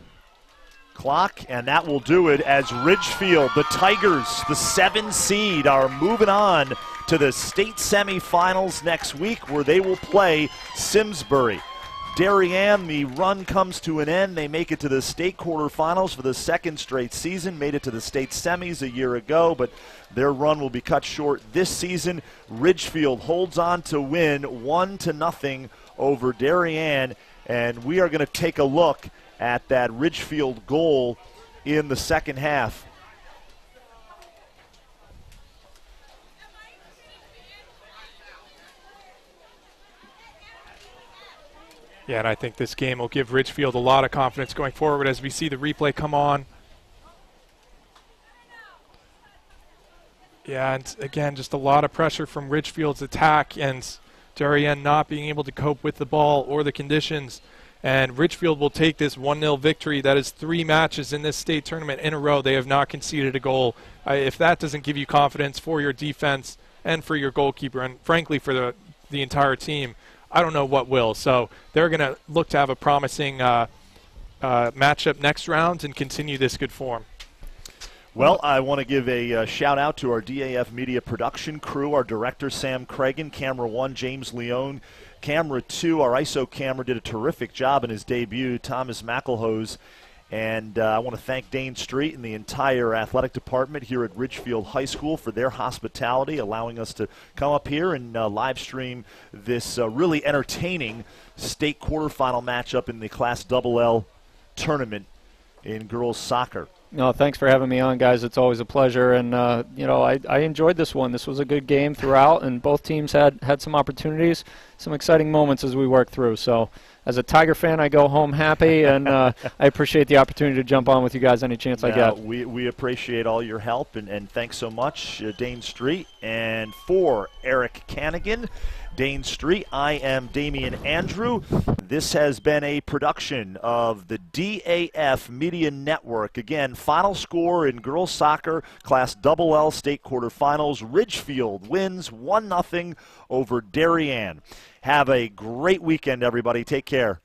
clock, and that will do it as Ridgefield, the Tigers, the 7 seed, are moving on to the state semifinals next week, where they will play Simsbury. Darien, the run comes to an end. They make it to the state quarterfinals for the 2nd straight season, made it to the state semis a year ago, but their run will be cut short this season. Ridgefield holds on to win 1-0 over Darien, and we are going to take a look at that Ridgefield goal in the second half. Yeah, and I think this game will give Ridgefield a lot of confidence going forward as we see the replay come on. Yeah, and again, just a lot of pressure from Ridgefield's attack and Darien not being able to cope with the ball or the conditions. And Ridgefield will take this 1-0 victory. That is 3 matches in this state tournament in a row. They have not conceded a goal. If that doesn't give you confidence for your defense and for your goalkeeper, and frankly for the entire team, I don't know what will. So they're going to look to have a promising matchup next round and continue this good form. Well, I want to give a shout-out to our DAF Media production crew, our director, Sam Cragen, Camera 1, James Leone, Camera 2, our ISO camera did a terrific job in his debut, Thomas McElhose. And I want to thank Dane Street and the entire athletic department here at Ridgefield High School for their hospitality, allowing us to come up here and live stream this really entertaining state quarterfinal matchup in the Class LL tournament in girls soccer. No, thanks for having me on, guys. It's always a pleasure. And, I enjoyed this one. This was a good game throughout, and both teams had some opportunities, some exciting moments as we worked through. So as a Tiger fan, I go home happy, and I appreciate the opportunity to jump on with you guys any chance I get. We appreciate all your help, and thanks so much, Dane Street. And for Eric Cannigan, Dane Street, I am Damian Andrew. This has been a production of the DAF Media Network. Again, final score in girls soccer, Class LL state quarterfinals. Ridgefield wins 1-0 over Darien. Have a great weekend, everybody. Take care.